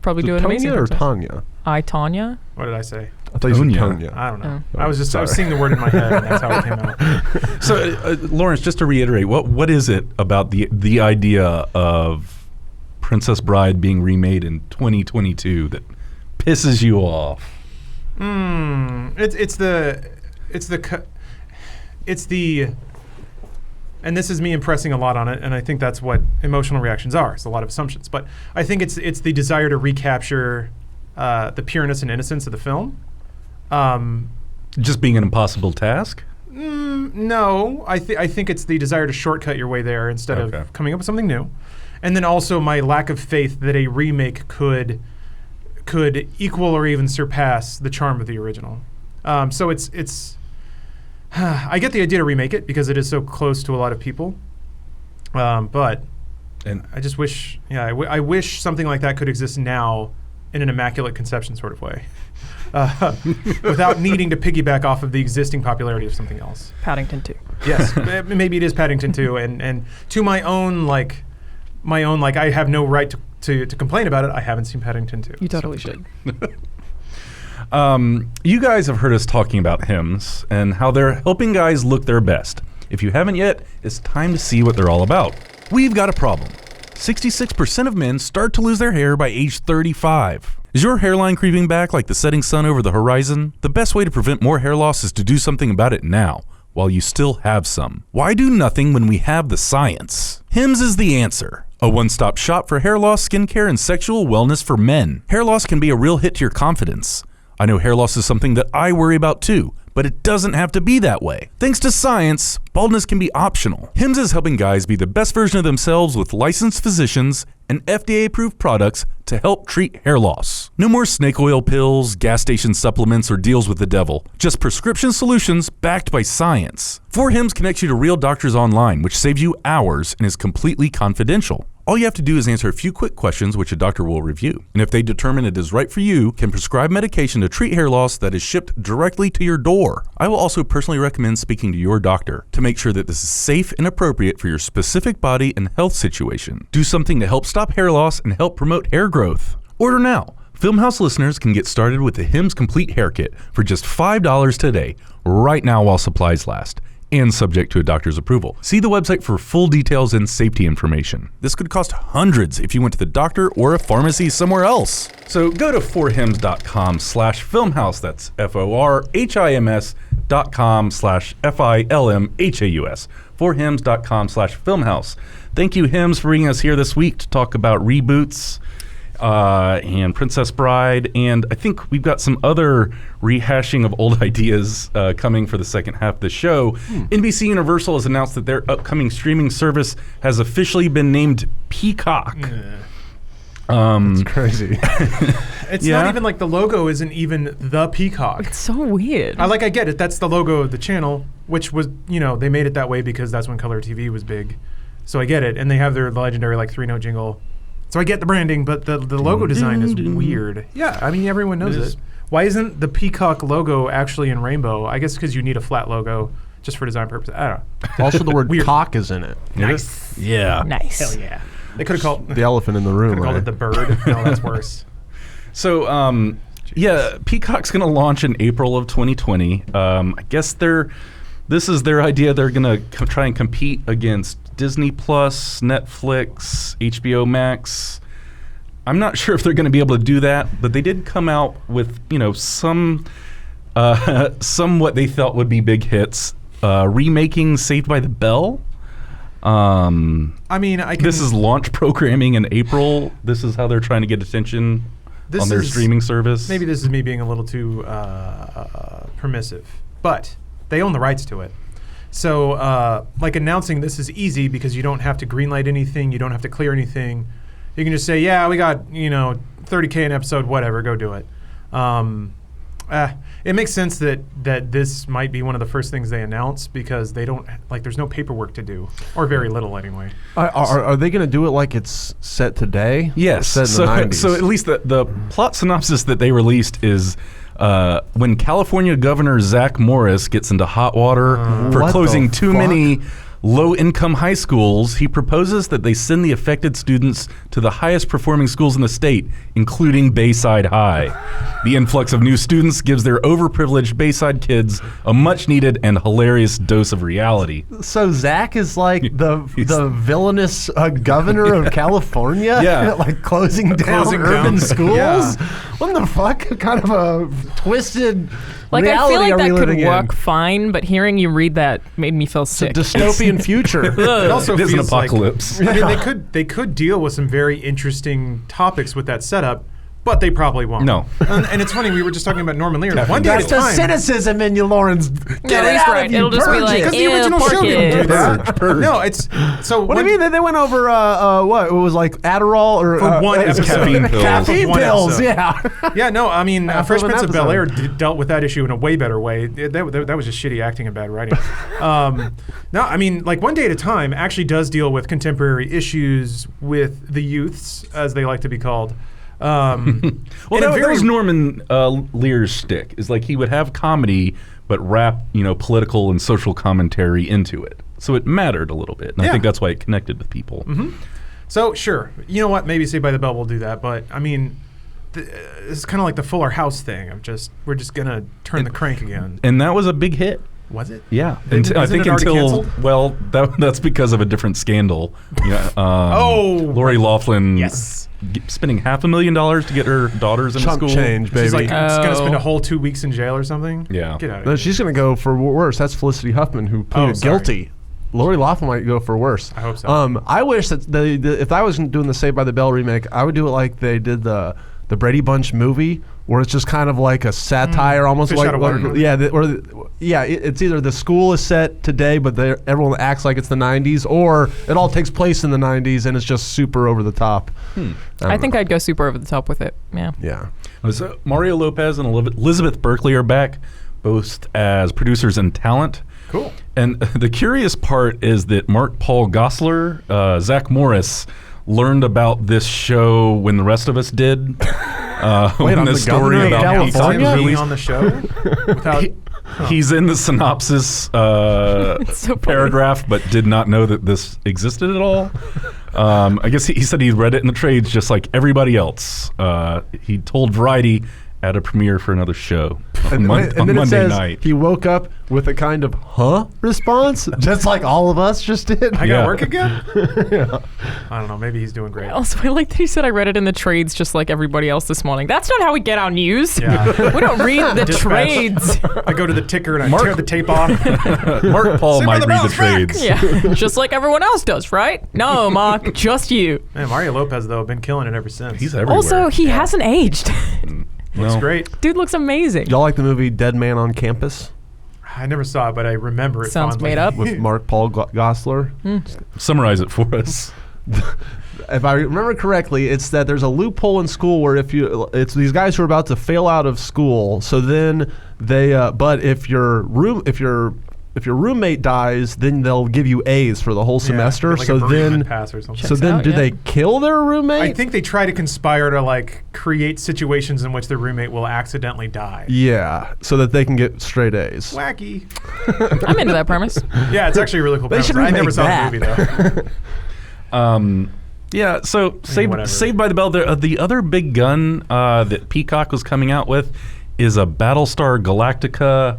[SPEAKER 4] probably do an
[SPEAKER 3] Tonya
[SPEAKER 4] amazing.
[SPEAKER 3] or
[SPEAKER 4] princess.
[SPEAKER 3] Tanya?
[SPEAKER 4] I Tanya.
[SPEAKER 1] What did I say?
[SPEAKER 3] I thought you said
[SPEAKER 2] Tonya.
[SPEAKER 3] Tonya.
[SPEAKER 1] I don't know.
[SPEAKER 3] Oh,
[SPEAKER 1] I was
[SPEAKER 3] sorry.
[SPEAKER 1] seeing the word in my head, and that's how it came out.
[SPEAKER 2] So, Lawrence, just to reiterate, what is it about the idea of Princess Bride being remade in 2022 that pisses you off?
[SPEAKER 1] It's the and this is me impressing a lot on it, and I think that's what emotional reactions are. It's a lot of assumptions, but I think it's the desire to recapture the pureness and innocence of the film.
[SPEAKER 2] Just being an impossible task?
[SPEAKER 1] No, I think it's the desire to shortcut your way there instead
[SPEAKER 2] Okay.
[SPEAKER 1] of coming up with something new, and then also my lack of faith that a remake could equal or even surpass the charm of the original. So it's I get the idea to remake it because it is so close to a lot of people, but
[SPEAKER 2] And
[SPEAKER 1] I just wish, I wish something like that could exist now in an immaculate conception sort of way, without needing to piggyback off of the existing popularity of something else.
[SPEAKER 4] Paddington 2.
[SPEAKER 1] Yes, maybe it is Paddington 2, and to my own I have no right to complain about it. I haven't seen Paddington 2.
[SPEAKER 4] You totally should.
[SPEAKER 2] you guys have heard us talking about hymns and how they're helping guys look their best. If you haven't yet, it's time to see what they're all about. We've got a problem. 66% of men start to lose their hair by age 35. Is your hairline creeping back like the setting sun over the horizon? The best way to prevent more hair loss is to do something about it now, while you still have some. Why do nothing when we have the science? Hims is the answer. A one-stop shop for hair loss, skincare, and sexual wellness for men. Hair loss can be a real hit to your confidence. I know hair loss is something that I worry about too, but it doesn't have to be that way. Thanks to science, baldness can be optional. Hims is helping guys be the best version of themselves with licensed physicians and FDA-approved products to help treat hair loss. No more snake oil pills, gas station supplements, or deals with the devil. Just prescription solutions backed by science. 4Hims connects you to real doctors online, which saves you hours and is completely confidential. All you have to do is answer a few quick questions which a doctor will review. And if they determine it is right for you, can prescribe medication to treat hair loss that is shipped directly to your door. I will also personally recommend speaking to your doctor to make sure that this is safe and appropriate for your specific body and health situation. Do something to help stop hair loss and help promote hair growth. Order now. Filmhouse listeners can get started with the Hims Complete Hair Kit for just $5 today, right now while supplies last, and subject to a doctor's approval. See the website for full details and safety information. This could cost hundreds if you went to the doctor or a pharmacy somewhere else. So go to 4hims.com/filmhouse, that's forhims.com/FILMHAUS. forhims.com/filmhouse. Thank you, Hims, for bringing us here this week to talk about reboots and Princess Bride. And I think we've got some other rehashing of old ideas coming for the second half of the show. NBC Universal has announced that their upcoming streaming service has officially been named Peacock.
[SPEAKER 3] It's crazy.
[SPEAKER 1] It's not even like the logo isn't even the Peacock.
[SPEAKER 4] It's so weird.
[SPEAKER 1] I get it. That's the logo of the channel, which was, they made it that way because that's when color TV was big. So I get it. And they have their legendary 3-note jingle. So I get the branding, but the logo design is weird. Yeah, I mean, everyone knows it. Why isn't the Peacock logo actually in rainbow? I guess because you need a flat logo just for design purposes. I don't know.
[SPEAKER 3] Also, the word cock is in it.
[SPEAKER 1] Nice.
[SPEAKER 2] Yeah.
[SPEAKER 4] Nice.
[SPEAKER 1] Hell yeah. They could have called
[SPEAKER 3] The elephant in the room.
[SPEAKER 1] called it the bird. No, that's worse.
[SPEAKER 2] So, Peacock's going to launch in April of 2020. I guess this is their idea. They're going to try and compete against Disney Plus, Netflix, HBO Max. I'm not sure if they're going to be able to do that, but they did come out with, some what they thought would be big hits. Remaking Saved by the Bell. This is launch programming in April. This is how they're trying to get attention on their streaming service.
[SPEAKER 1] Maybe this is me being a little too permissive, but they own the rights to it. So, announcing this is easy because you don't have to greenlight anything. You don't have to clear anything. You can just say, yeah, we got, $30K an episode, whatever, go do it. It makes sense that this might be one of the first things they announce because they don't, there's no paperwork to do, or very little anyway.
[SPEAKER 3] Are they going to do it like it's set today?
[SPEAKER 2] Yes.
[SPEAKER 3] Set in the 90s?
[SPEAKER 2] So at least the plot synopsis that they released is when California Governor Zach Morris gets into hot water for closing too many low-income high schools, he proposes that they send the affected students to the highest performing schools in the state, including Bayside High. The influx of new students gives their overprivileged Bayside kids a much-needed and hilarious dose of reality.
[SPEAKER 3] So Zach is the villainous governor of California?
[SPEAKER 2] Yeah.
[SPEAKER 3] Closing down urban schools?
[SPEAKER 1] Yeah.
[SPEAKER 3] What the fuck? Kind of a twisted
[SPEAKER 4] I
[SPEAKER 3] reality
[SPEAKER 4] feel like
[SPEAKER 3] are we
[SPEAKER 4] that
[SPEAKER 3] living
[SPEAKER 4] could work
[SPEAKER 3] in?
[SPEAKER 4] fine, but hearing you read that made me feel sick.
[SPEAKER 3] It's a dystopian future.
[SPEAKER 1] It also
[SPEAKER 2] It is an
[SPEAKER 1] feels
[SPEAKER 2] apocalypse.
[SPEAKER 1] they could deal with some very interesting topics with that setup, but they probably won't.
[SPEAKER 2] No.
[SPEAKER 1] And it's funny, we were just talking about Norman Lear. One day at
[SPEAKER 3] That's
[SPEAKER 1] a
[SPEAKER 3] the
[SPEAKER 1] time.
[SPEAKER 3] cynicism in you, Lawrence. Get it
[SPEAKER 4] he's
[SPEAKER 3] out
[SPEAKER 4] right.
[SPEAKER 3] of you,
[SPEAKER 4] It'll just be
[SPEAKER 3] purge
[SPEAKER 4] like,
[SPEAKER 3] it.
[SPEAKER 1] Because the
[SPEAKER 4] Ew,
[SPEAKER 1] original
[SPEAKER 4] poor
[SPEAKER 1] show didn't do
[SPEAKER 4] kids.
[SPEAKER 1] that. No, it's so.
[SPEAKER 3] What do you mean? They went over what? It was like Adderall or
[SPEAKER 1] For one episode.
[SPEAKER 2] Caffeine pills.
[SPEAKER 3] Caffeine
[SPEAKER 1] One
[SPEAKER 3] pills.
[SPEAKER 1] episode.
[SPEAKER 3] Yeah.
[SPEAKER 1] Yeah, no, I mean,
[SPEAKER 3] Half
[SPEAKER 1] Fresh
[SPEAKER 3] of an
[SPEAKER 1] Prince of Bel Air
[SPEAKER 3] episode.
[SPEAKER 1] dealt with that issue in a way better way. That was just shitty acting and bad writing. No, I mean, One Day at a Time actually does deal with contemporary issues with the youths, as they like to be called.
[SPEAKER 2] Well, that was Norman Lear's shtick. Is he would have comedy, but wrap political and social commentary into it, so it mattered a little bit. And I think that's why it connected with people.
[SPEAKER 1] Mm-hmm. So sure, you know what? Maybe Saved by the Bell will do that, but I mean, it's kind of like the Fuller House thing. We're just gonna turn the crank again.
[SPEAKER 2] And that was a big hit.
[SPEAKER 1] Was it?
[SPEAKER 2] Yeah,
[SPEAKER 1] Isn't
[SPEAKER 2] I think
[SPEAKER 1] it already
[SPEAKER 2] until
[SPEAKER 1] canceled?
[SPEAKER 2] that's because of a different scandal. Yeah,
[SPEAKER 1] Oh,
[SPEAKER 2] Lori Loughlin.
[SPEAKER 1] Yes.
[SPEAKER 2] Spending $500,000 to get her daughters into
[SPEAKER 3] Chump
[SPEAKER 2] school.
[SPEAKER 3] change, baby.
[SPEAKER 1] She's gonna spend a
[SPEAKER 4] Oh.
[SPEAKER 1] whole 2 weeks in jail or something.
[SPEAKER 2] Yeah.
[SPEAKER 1] Get out of
[SPEAKER 3] No,
[SPEAKER 1] here.
[SPEAKER 3] she's going to go for worse. That's Felicity Huffman, who pleaded
[SPEAKER 1] sorry.
[SPEAKER 3] guilty. Lori Loughlin might go for worse.
[SPEAKER 1] I hope so.
[SPEAKER 3] I wish that if I was doing the Saved by the Bell remake, I would do it like they did the Brady Bunch movie, where it's just kind of like a satire, almost
[SPEAKER 1] Fish
[SPEAKER 3] like
[SPEAKER 1] out of water.
[SPEAKER 3] it's either the school is set today, but everyone acts like it's the '90s, or it all takes place in the '90s and it's just super over the top.
[SPEAKER 4] I think I'd go super over the top with it. Yeah.
[SPEAKER 3] Yeah.
[SPEAKER 2] So Mario Lopez and Elizabeth Berkley are back, both as producers and talent.
[SPEAKER 1] Cool.
[SPEAKER 2] And the curious part is that Mark Paul Gosselaar, Zach Morris, learned about this show when the rest of us did. When
[SPEAKER 3] I'm
[SPEAKER 2] the
[SPEAKER 3] the
[SPEAKER 2] story
[SPEAKER 3] governor of
[SPEAKER 2] about
[SPEAKER 3] California?
[SPEAKER 2] Peacock was
[SPEAKER 1] Being
[SPEAKER 2] released.
[SPEAKER 1] on the show without.
[SPEAKER 2] He's in the synopsis
[SPEAKER 4] So funny.
[SPEAKER 2] paragraph, but did not know that this existed at all. I guess he said he read it in the trades just like everybody else. He told Variety at a premiere for another show
[SPEAKER 3] And
[SPEAKER 2] on
[SPEAKER 3] then it
[SPEAKER 2] Monday
[SPEAKER 3] says
[SPEAKER 2] night.
[SPEAKER 3] he woke up with a kind of response, just like all of us just did.
[SPEAKER 1] I
[SPEAKER 2] Yeah.
[SPEAKER 1] got work again? I don't know. Maybe he's doing great.
[SPEAKER 4] Also, I like that he said I read it in the trades just like everybody else this morning. That's not how we get our news.
[SPEAKER 1] Yeah.
[SPEAKER 4] We don't read the
[SPEAKER 1] Dispatch.
[SPEAKER 4] trades.
[SPEAKER 1] I go to the ticker and I
[SPEAKER 2] Mark-
[SPEAKER 1] tear the tape off.
[SPEAKER 2] Mark Paul
[SPEAKER 1] Saved by
[SPEAKER 2] might
[SPEAKER 1] the
[SPEAKER 2] read the
[SPEAKER 1] Bell's back.
[SPEAKER 2] trades.
[SPEAKER 4] Yeah, just like everyone else does, right? No, Mark, just you.
[SPEAKER 1] Man, Mario Lopez, though, been killing it ever since.
[SPEAKER 2] He's everywhere.
[SPEAKER 4] Also, he hasn't aged.
[SPEAKER 1] Looks
[SPEAKER 2] No.
[SPEAKER 1] great.
[SPEAKER 4] Dude looks amazing.
[SPEAKER 3] Y'all like the movie Dead Man on Campus
[SPEAKER 1] I never saw it, but I remember it
[SPEAKER 4] Sounds
[SPEAKER 1] fondly.
[SPEAKER 4] made up.
[SPEAKER 3] with Mark Paul Gosselaar?
[SPEAKER 2] Summarize it for us.
[SPEAKER 3] If I remember correctly, it's that there's a loophole in school where it's these guys who are about to fail out of school. So then they, but if your roommate dies, then they'll give you A's for the whole
[SPEAKER 1] Yeah,
[SPEAKER 3] semester.
[SPEAKER 1] like a
[SPEAKER 3] so
[SPEAKER 1] bereavement
[SPEAKER 3] then,
[SPEAKER 1] pass or something.
[SPEAKER 3] so
[SPEAKER 4] Checks
[SPEAKER 3] then,
[SPEAKER 4] out,
[SPEAKER 3] do
[SPEAKER 4] yeah.
[SPEAKER 3] they kill their roommate?
[SPEAKER 1] I think they try to conspire to like create situations in which the roommate will accidentally die.
[SPEAKER 3] Yeah, so that they can get straight A's.
[SPEAKER 1] Wacky.
[SPEAKER 4] I'm into that premise.
[SPEAKER 1] Yeah, it's actually a really cool.
[SPEAKER 3] They
[SPEAKER 1] premise.
[SPEAKER 3] should
[SPEAKER 1] I never
[SPEAKER 3] remake
[SPEAKER 1] saw
[SPEAKER 3] that.
[SPEAKER 1] the movie though.
[SPEAKER 2] Yeah, so
[SPEAKER 1] whatever.
[SPEAKER 2] Saved by the Bell. The other big gun that Peacock was coming out with is a Battlestar Galactica.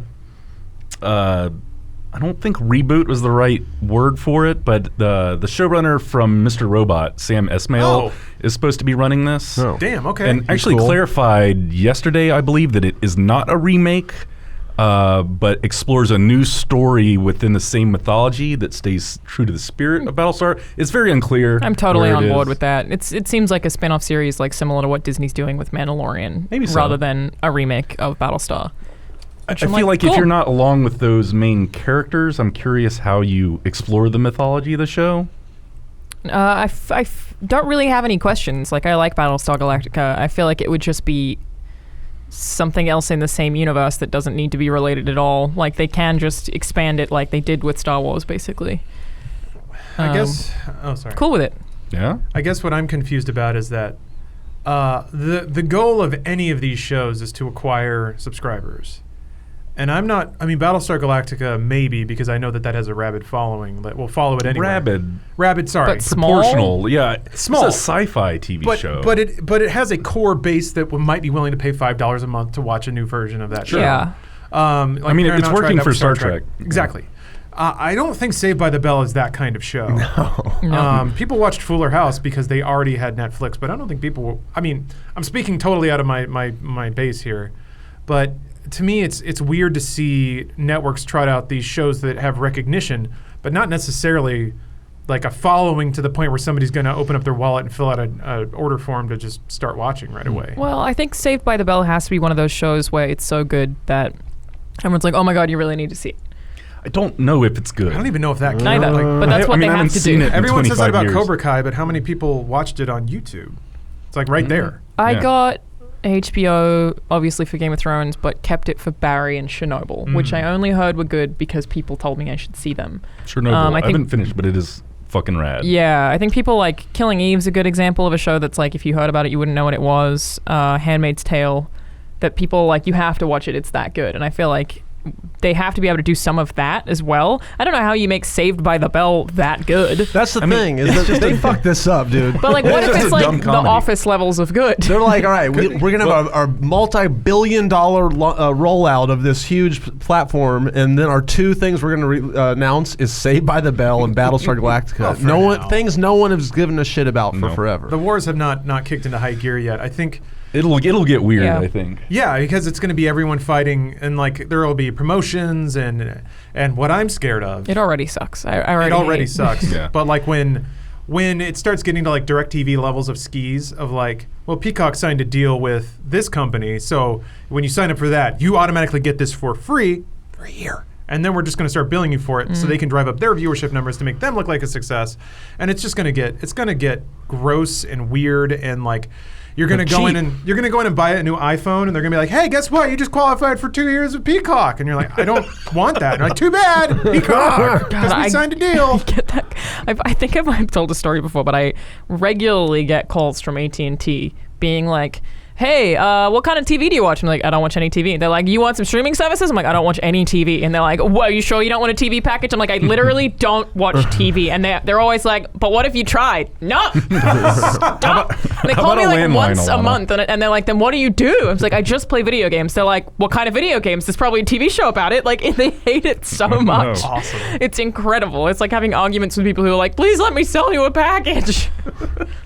[SPEAKER 2] I don't think reboot was the right word for it, but the showrunner from Mr. Robot, Sam Esmail,
[SPEAKER 1] Oh.
[SPEAKER 2] is supposed to be running this.
[SPEAKER 3] Oh.
[SPEAKER 1] Damn. Okay.
[SPEAKER 2] And actually
[SPEAKER 3] cool.
[SPEAKER 2] clarified yesterday, I believe, that it is not a remake, but explores a new story within the same mythology that stays true to the spirit of Battlestar. It's very unclear.
[SPEAKER 4] I'm totally
[SPEAKER 2] where
[SPEAKER 4] on
[SPEAKER 2] it
[SPEAKER 4] board
[SPEAKER 2] is.
[SPEAKER 4] with that. It seems like a spin-off series, like similar to what Disney's doing with Mandalorian,
[SPEAKER 2] Maybe so.
[SPEAKER 4] rather than a remake of Battlestar.
[SPEAKER 2] I
[SPEAKER 4] I'm
[SPEAKER 2] feel like
[SPEAKER 4] cool.
[SPEAKER 2] if you're not along with those main characters, I'm curious how you explore the mythology of the show.
[SPEAKER 4] I don't really have any questions. Like, I like Battlestar Galactica. I feel like it would just be something else in the same universe that doesn't need to be related at all. Like, they can just expand it like they did with Star Wars, basically.
[SPEAKER 1] I guess. Oh, sorry.
[SPEAKER 4] Cool with it.
[SPEAKER 2] Yeah?
[SPEAKER 1] I guess what I'm confused about is that the goal of any of these shows is to acquire subscribers. And I'm not. I mean, Battlestar Galactica maybe, because I know that has a rabid following that will follow it anyway. Rabid. Sorry.
[SPEAKER 4] But small?
[SPEAKER 2] Proportional. Yeah.
[SPEAKER 1] Small.
[SPEAKER 2] It's a sci-fi TV show.
[SPEAKER 1] But it has a core base that might be willing to pay $5 a month to watch a new version of that show.
[SPEAKER 4] Yeah.
[SPEAKER 1] Like
[SPEAKER 2] I mean, it's
[SPEAKER 1] Paramount tried
[SPEAKER 2] working
[SPEAKER 1] that
[SPEAKER 2] for
[SPEAKER 1] with
[SPEAKER 2] Star Trek.
[SPEAKER 1] Exactly. I don't think Saved by the Bell is that kind of show.
[SPEAKER 4] No.
[SPEAKER 1] People watched Fuller House because they already had Netflix, but I don't think people will. I mean, I'm speaking totally out of my base here, but to me, it's weird to see networks trot out these shows that have recognition, but not necessarily like a following to the point where somebody's going to open up their wallet and fill out a order form to just start watching right away.
[SPEAKER 4] Well, I think Saved by the Bell has to be one of those shows where it's so good that everyone's like, oh my God, you really need to see it.
[SPEAKER 2] I don't know if it's good.
[SPEAKER 1] I don't even know if that
[SPEAKER 4] Neither,
[SPEAKER 1] counts.
[SPEAKER 4] but that's what
[SPEAKER 2] I
[SPEAKER 4] they
[SPEAKER 2] haven't
[SPEAKER 4] have to
[SPEAKER 2] seen
[SPEAKER 4] do.
[SPEAKER 2] it in
[SPEAKER 1] Everyone says that
[SPEAKER 2] 25
[SPEAKER 1] about
[SPEAKER 2] years.
[SPEAKER 1] Cobra Kai, but how many people watched it on YouTube? It's like right there.
[SPEAKER 4] I
[SPEAKER 2] Yeah.
[SPEAKER 4] got HBO, obviously, for Game of Thrones, but kept it for Barry and Chernobyl, which I only heard were good because people told me I should see them.
[SPEAKER 2] Chernobyl.
[SPEAKER 4] I
[SPEAKER 2] I
[SPEAKER 4] think-
[SPEAKER 2] haven't finished, but it is fucking rad.
[SPEAKER 4] Yeah, I think people like Killing Eve's a good example of a show that's like, if you heard about it, you wouldn't know what it was. Handmaid's Tale, that people like, you have to watch it, it's that good. And I feel like they have to be able to do some of that as well. I don't know how you make Saved by the Bell that good.
[SPEAKER 3] That's the thing, is that they fucked this up, dude.
[SPEAKER 4] But like, what if
[SPEAKER 2] It's
[SPEAKER 4] it's
[SPEAKER 2] a
[SPEAKER 4] like
[SPEAKER 2] dumb
[SPEAKER 4] The
[SPEAKER 2] comedy.
[SPEAKER 4] Office levels of good?
[SPEAKER 3] They're like, all right, we're going to have our multi-billion-dollar rollout of this huge platform, and then our two things we're going to announce is Saved by the Bell and Battlestar Galactica.
[SPEAKER 1] for now.
[SPEAKER 3] Things no one has given a shit about for
[SPEAKER 2] No.
[SPEAKER 3] forever.
[SPEAKER 1] The wars have not kicked into high gear yet. I think.
[SPEAKER 2] It'll get weird,
[SPEAKER 4] Yeah.
[SPEAKER 2] I think.
[SPEAKER 1] Yeah, because it's going to be everyone fighting, and like there will be promotions, and what I'm scared of.
[SPEAKER 4] It already sucks. I
[SPEAKER 1] It already
[SPEAKER 4] hate-
[SPEAKER 1] sucks.
[SPEAKER 2] Yeah.
[SPEAKER 1] But like when it starts getting to like DirecTV levels of skis of like, well, Peacock signed a deal with this company, so when you sign up for that, you automatically get this for free for a year. And then we're just going to start billing you for it, so they can drive up their viewership numbers to make them look like a success. And it's just going to get gross and weird, and like you're going to go in and buy a new iPhone, and they're going to be like, "Hey, guess what? You just qualified for 2 years of Peacock." And you're like, "I don't want that." And you're like, "Too bad, Peacock, because we
[SPEAKER 4] I-
[SPEAKER 1] signed a deal."
[SPEAKER 4] Get that? I think I've told a story before, but I regularly get calls from AT&T being like, hey, what kind of TV do you watch? I'm like, I don't watch any TV. And they're like, you want some streaming services? I'm like, I don't watch any TV. And they're like, well, are you sure you don't want a TV package? I'm like, I literally don't watch TV. And they're always like, but what if you tried? No. Stop. They call me like once a month. And they're like, then what do you do? I was like, I just play video games. They're like, what kind of video games? There's probably a TV show about it. Like, they hate it so much.
[SPEAKER 1] Awesome.
[SPEAKER 4] It's incredible. It's like having arguments with people who are like, please let me sell you a package.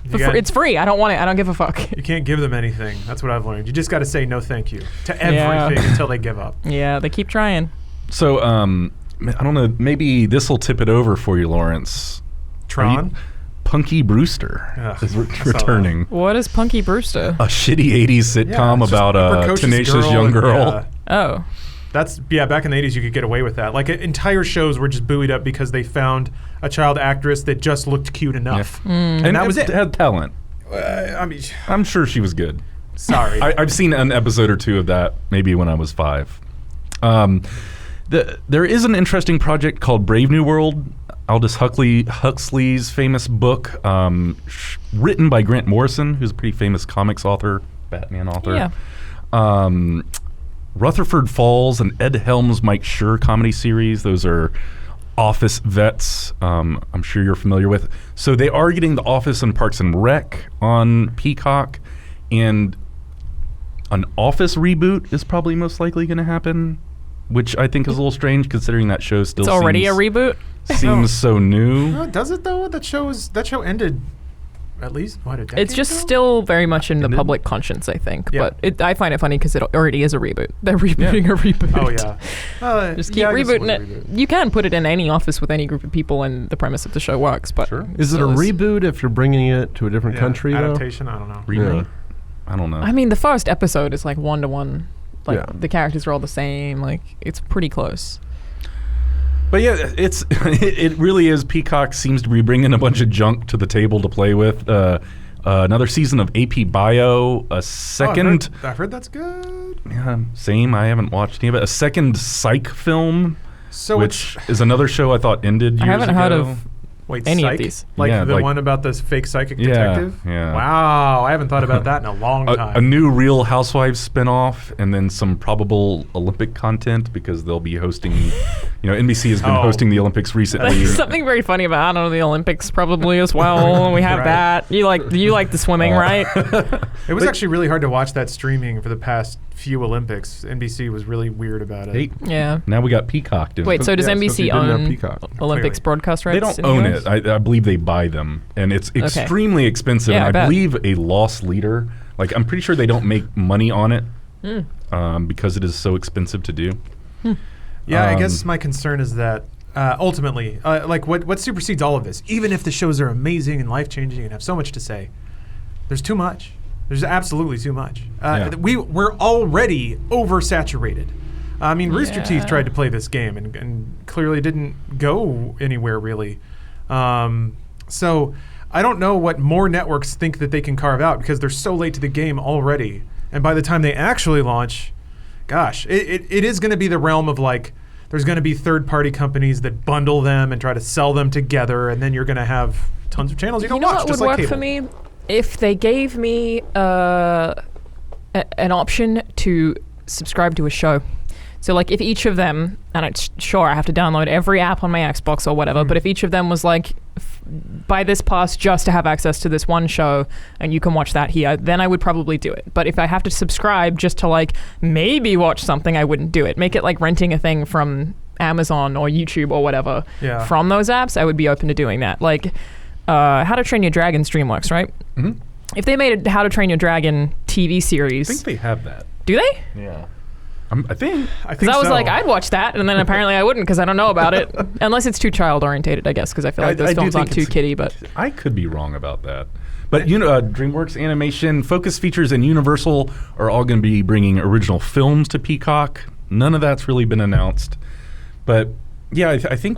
[SPEAKER 4] It's free. I don't want it. I don't give a fuck.
[SPEAKER 1] You can't give them anything. That's what I've learned. You just got to say no thank you to everything until they give up.
[SPEAKER 4] Yeah, they keep trying.
[SPEAKER 2] So, I don't know, maybe this will tip it over for you, Lawrence.
[SPEAKER 1] Tron?
[SPEAKER 2] Punky Brewster is returning.
[SPEAKER 4] What is Punky Brewster?
[SPEAKER 2] A shitty 80s sitcom about a tenacious young girl.
[SPEAKER 4] Oh.
[SPEAKER 1] Back in the 80s you could get away with that. Like entire shows were just buoyed up because they found a child actress that just looked cute enough.
[SPEAKER 2] Yeah.
[SPEAKER 1] And that was it.
[SPEAKER 2] Had talent. I'm sure she was good.
[SPEAKER 1] Sorry.
[SPEAKER 2] I've seen an episode or two of that, maybe when I was 5. There is an interesting project called Brave New World, Aldous Huxley's famous book, written by Grant Morrison, who's a pretty famous comics author, Batman author.
[SPEAKER 4] Yeah.
[SPEAKER 2] Rutherford Falls and Ed Helms' Mike Schur comedy series. Those are Office vets, I'm sure you're familiar with. So they are getting The Office and Parks and Rec on Peacock, and an Office reboot is probably most likely going to happen, which I think is a little strange considering that show still
[SPEAKER 4] It's already a reboot?
[SPEAKER 2] Seems so new.
[SPEAKER 1] Does it though? That show ended at least, a decade
[SPEAKER 4] It's just
[SPEAKER 1] ago?
[SPEAKER 4] still very much in the public conscience, I think.
[SPEAKER 1] Yeah.
[SPEAKER 4] But I find it funny because it already is a reboot. They're rebooting a reboot.
[SPEAKER 1] Oh, yeah.
[SPEAKER 4] Just keep rebooting it. You can put it in any office with any group of people and the premise of the show works. But
[SPEAKER 3] Is it a reboot if you're bringing it to a different country, though?
[SPEAKER 1] Adaptation? I don't know.
[SPEAKER 2] Remake? I don't know.
[SPEAKER 4] I mean, the first episode is like 1-to-1. Like, the characters are all the same. Like, it's pretty close.
[SPEAKER 2] But yeah, it really is. Peacock seems to be bringing a bunch of junk to the table to play with. Another season of AP Bio, a second...
[SPEAKER 1] I've heard that's good.
[SPEAKER 2] Yeah, same. I haven't watched any of it. A second Psych film, which is another show I thought ended years ago.
[SPEAKER 4] I haven't heard of any
[SPEAKER 1] Psych?
[SPEAKER 4] of these.
[SPEAKER 1] Like the one about this fake psychic detective?
[SPEAKER 2] Yeah.
[SPEAKER 1] Wow, I haven't thought about that in a long time.
[SPEAKER 2] A new Real Housewives spinoff, and then some probable Olympic content because they'll be hosting... NBC has been hosting the Olympics recently.
[SPEAKER 4] There's something very funny about, I don't know, the Olympics probably as well. We have that. You like the swimming, right?
[SPEAKER 1] It was actually really hard to watch that streaming for the past few Olympics. NBC was really weird about it.
[SPEAKER 4] Yeah.
[SPEAKER 2] Now we got Peacock doing it.
[SPEAKER 4] Wait, so does NBC own Olympics
[SPEAKER 1] Clearly.
[SPEAKER 4] broadcast rights?
[SPEAKER 2] They don't own it. I believe they buy them, and it's extremely expensive.
[SPEAKER 4] Yeah,
[SPEAKER 2] and
[SPEAKER 4] I
[SPEAKER 2] I believe a loss leader. Like, I'm pretty sure they don't make money on it because it is so expensive to do.
[SPEAKER 1] Yeah, I guess my concern is that ultimately, what supersedes all of this, even if the shows are amazing and life-changing and have so much to say, there's too much. There's absolutely too much. We're already oversaturated. I mean, Rooster Teeth tried to play this game and clearly didn't go anywhere, really. So I don't know what more networks think that they can carve out because they're so late to the game already. And by the time they actually launch... Gosh, it is going to be the realm of there's going to be third-party companies that bundle them and try to sell them together, and then you're going to have tons of channels you don't watch.
[SPEAKER 4] What would work for me if they gave me an option to subscribe to a show. So if each of them, and I have to download every app on my Xbox or whatever, but if each of them was buy this pass just to have access to this one show and you can watch that here, then I would probably do it. But if I have to subscribe just to maybe watch something, I wouldn't do it. Make it like renting a thing from Amazon or YouTube or whatever from those apps. I would be open to doing that. How to Train Your Dragon stream works, right?
[SPEAKER 2] Mm-hmm.
[SPEAKER 4] If they made a How to Train Your Dragon TV series...
[SPEAKER 2] I think they have that.
[SPEAKER 4] Do they?
[SPEAKER 2] Yeah. I think.
[SPEAKER 4] Because I was I'd watch that, and then apparently I wouldn't because I don't know about it. Unless it's too child-oriented, I guess, because I feel like those films aren't too kiddie, but...
[SPEAKER 2] I could be wrong about that. But, DreamWorks Animation, Focus Features, and Universal are all going to be bringing original films to Peacock. None of that's really been announced. But, yeah, I think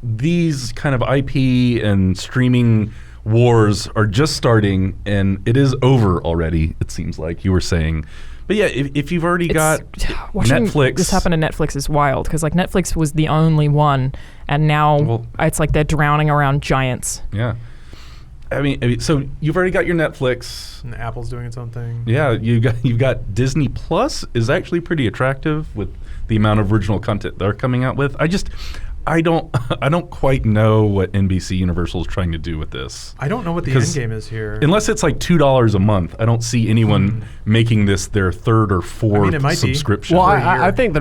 [SPEAKER 2] these kind of IP and streaming wars are just starting, and it is over already, it seems like you were saying. But yeah, if you've already got Netflix...
[SPEAKER 4] This happened to Netflix is wild, because Netflix was the only one, and now it's like they're drowning around giants.
[SPEAKER 2] Yeah. I mean, so you've already got your Netflix.
[SPEAKER 1] And Apple's doing its own thing.
[SPEAKER 2] Yeah, you've got Disney Plus is actually pretty attractive with the amount of original content they're coming out with. I don't quite know what NBC Universal is trying to do with this.
[SPEAKER 1] I don't know what the end game is here.
[SPEAKER 2] Unless it's like $2 a month, I don't see anyone making this their third or fourth
[SPEAKER 1] it might be.
[SPEAKER 2] subscription.
[SPEAKER 3] Well,
[SPEAKER 1] for a year.
[SPEAKER 3] I think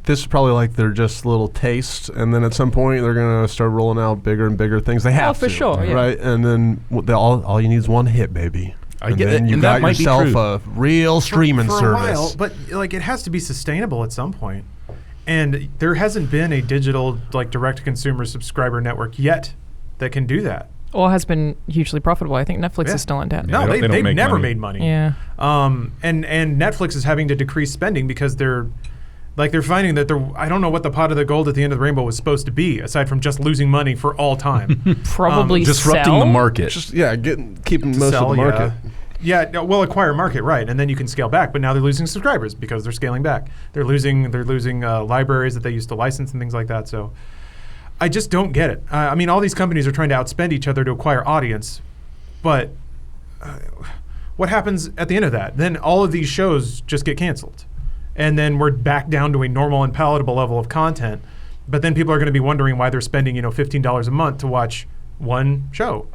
[SPEAKER 3] this is probably like they're just little tastes, and then at some point they're gonna start rolling out bigger and bigger things. They have
[SPEAKER 4] for
[SPEAKER 3] to,
[SPEAKER 4] sure, yeah.
[SPEAKER 3] right? And then all you need is one hit, baby.
[SPEAKER 2] I
[SPEAKER 3] and
[SPEAKER 2] get
[SPEAKER 3] then
[SPEAKER 2] it,
[SPEAKER 3] you
[SPEAKER 2] and
[SPEAKER 3] got
[SPEAKER 2] that might be
[SPEAKER 3] yourself
[SPEAKER 2] true.
[SPEAKER 3] a real streaming
[SPEAKER 1] for
[SPEAKER 3] service.
[SPEAKER 1] a while, but like it has to be sustainable at some point. And there hasn't been a digital like direct-to-consumer subscriber network yet that can do that.
[SPEAKER 4] Or has been hugely profitable. I think Netflix
[SPEAKER 1] Yeah.
[SPEAKER 4] is still in debt.
[SPEAKER 1] No,
[SPEAKER 2] they don't
[SPEAKER 1] they've
[SPEAKER 2] make
[SPEAKER 1] never
[SPEAKER 2] money.
[SPEAKER 1] made money.
[SPEAKER 4] Yeah.
[SPEAKER 1] And Netflix is having to decrease spending because they're finding that I don't know what the pot of the gold at the end of the rainbow was supposed to be, aside from just losing money for all time.
[SPEAKER 4] Probably
[SPEAKER 2] Disrupting
[SPEAKER 4] sell.
[SPEAKER 2] the market.
[SPEAKER 3] Just keeping most of the market.
[SPEAKER 1] Yeah, no, well, acquire market, right, and then you can scale back. But now they're losing subscribers because they're scaling back. They're losing libraries that they used to license and things like that. So I just don't get it. I mean, all these companies are trying to outspend each other to acquire audience, but what happens at the end of that? Then all of these shows just get canceled, and then we're back down to a normal and palatable level of content. But then people are going to be wondering why they're spending $15 a month to watch one show.